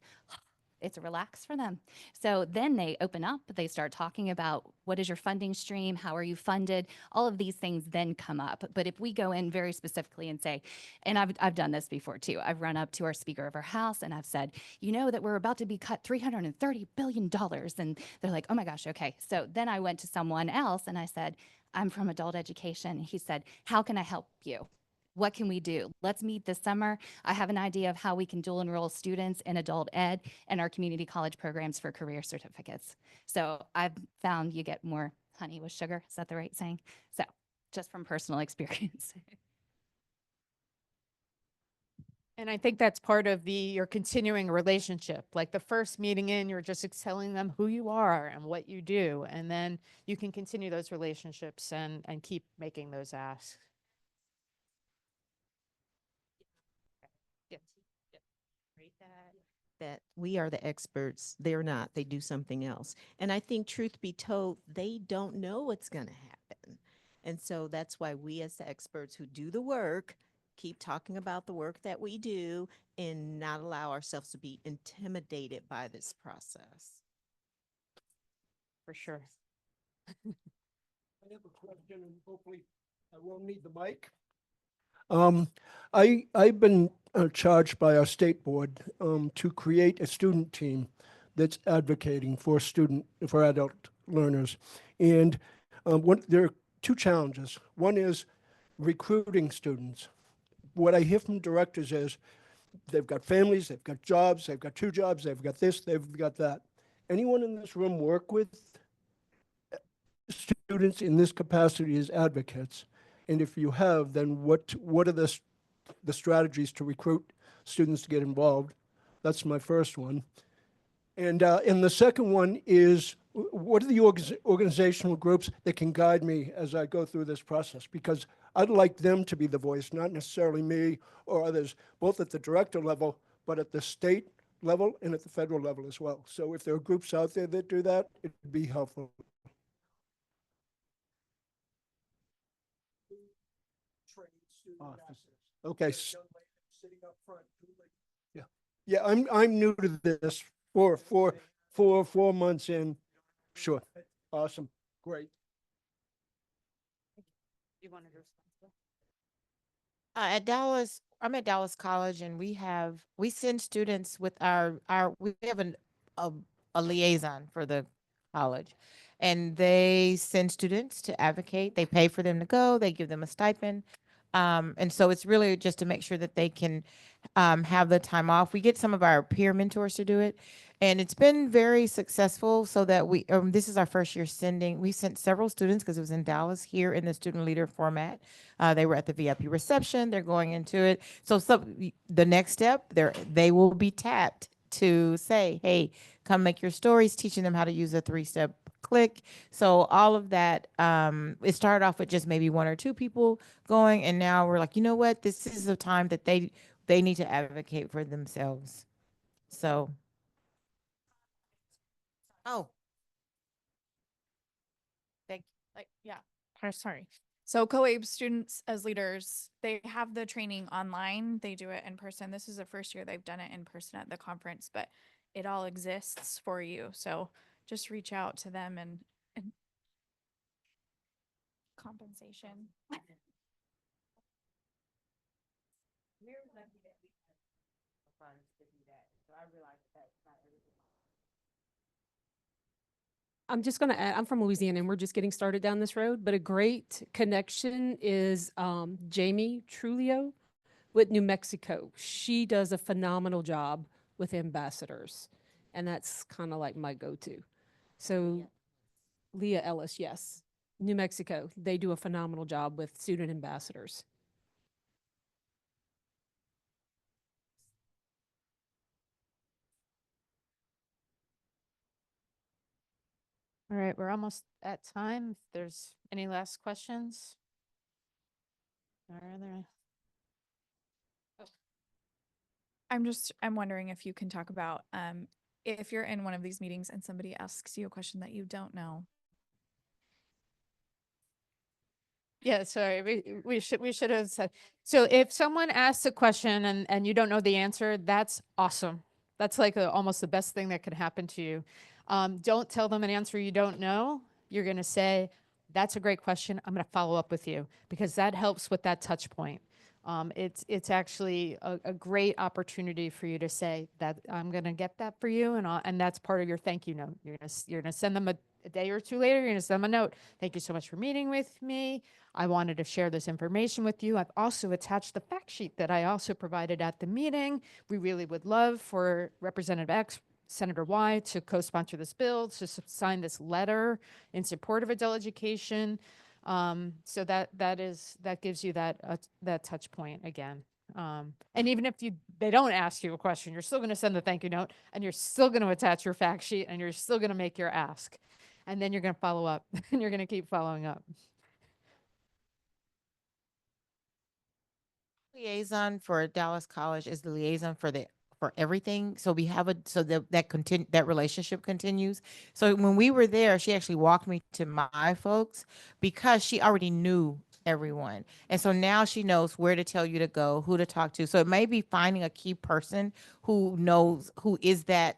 it's a relax for them. So then they open up, they start talking about what is your funding stream, how are you funded, all of these things then come up. But if we go in very specifically and say, and I've done this before too, I've run up to our Speaker of our House and I've said, you know that we're about to be cut $330 billion. And they're like, oh my gosh, okay. So then I went to someone else and I said, I'm from adult education. He said, how can I help you? What can we do? Let's meet this summer. I have an idea of how we can dual enroll students in adult ed and our community college programs for career certificates. So I've found you get more honey with sugar. Is that the right saying? So just from personal experience. And I think that's part of your continuing relationship. Like the first meeting in, you're just telling them who you are and what you do. And then you can continue those relationships and keep making those asks. That we are the experts, they're not, they do something else. And I think, truth be told, they don't know what's going to happen. And so that's why we, as the experts who do the work, keep talking about the work that we do and not allow ourselves to be intimidated by this process. For sure. I have a question, and hopefully I won't need the mic. I've been charged by our state board to create a student team that's advocating for adult learners, and there are two challenges. One is recruiting students. What I hear from directors is they've got families, they've got jobs, they've got two jobs, they've got this, they've got that. Anyone in this room work with students in this capacity as advocates? And if you have, then what are the strategies to recruit students to get involved? That's my first one. And the second one is, what are the organizational groups that can guide me as I go through this process? Because I'd like them to be the voice, not necessarily me or others, both at the director level, but at the state level and at the federal level as well. So if there are groups out there that do that, it'd be helpful. Okay. Yeah. Yeah, I'm new to this. 4 months in. Sure. Awesome. Great. You wanted to respond? At Dallas, I'm at Dallas College, and we send students with we have a liaison for the college. And they send students to advocate. They pay for them to go. They give them a stipend. And so it's really just to make sure that they can have the time off. We get some of our peer mentors to do it. And it's been very successful so that this is our first year we sent several students because it was in Dallas here in the student leader format. They were at the VIP reception. They're going into it. So the next step, they will be tapped to say, hey, come make your stories, teaching them how to use a 3-step click. So all of that, it started off with just maybe 1 or 2 people going. And now we're like, you know what? This is the time that they need to advocate for themselves. So, oh, Yeah. Sorry. So COABE students as leaders, they have the training online. They do it in person. This is the first year they've done it in person at the conference, but it all exists for you. So just reach out to them and compensation. I'm just going to add, I'm from Louisiana and we're just getting started down this road, but a great connection is Jamie Trulio with New Mexico. She does a phenomenal job with ambassadors, and that's kind of like my go-to. So Leah Ellis, yes. New Mexico, they do a phenomenal job with student ambassadors. All right, we're almost at time. If there's any last questions? Are there? I'm wondering if you can talk about if you're in one of these meetings and somebody asks you a question that you don't know. Yeah, sorry, we should have said. So if someone asks a question and you don't know the answer, that's awesome. That's like almost the best thing that could happen to you. Don't tell them an answer you don't know. You're going to say, that's a great question. I'm going to follow up with you because that helps with that touch point. It's actually a great opportunity for you to say that I'm going to get that for you, and that's part of your thank you note. You're gonna send them a day or two later. You're gonna send them a note. Thank you so much for meeting with me. I wanted to share this information with you. I've also attached the fact sheet that I also provided at the meeting. We really would love for Representative X, Senator Y to co-sponsor this bill, to sign this letter in support of adult education. So that gives you that touch point again. And even if they don't ask you a question, you're still going to send the thank you note, and you're still going to attach your fact sheet, and you're still going to make your ask, and then you're going to follow up, and you're going to keep following up. liaison for Dallas College is the liaison for everything. So we have that relationship continues. So when we were there, she actually walked me to my folks because she already knew everyone. And so now she knows where to tell you to go, who to talk to. So it may be finding a key person who knows who is that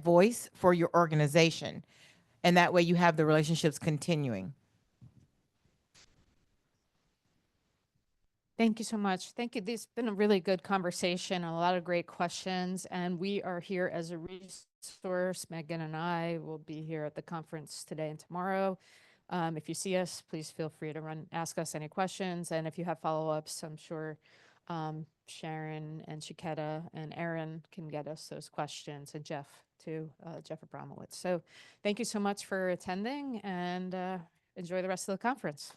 voice for your organization. And that way you have the relationships continuing. Thank you so much. Thank you. This has been a really good conversation, a lot of great questions, and we are here as a resource. Megan and I will be here at the conference today and tomorrow. If you see us, please feel free to ask us any questions, and if you have follow-ups, I'm sure Sharon and Chiquetta and Aaron can get us those questions, and Jeff too, Jeff Abramowitz. So thank you so much for attending, and enjoy the rest of the conference.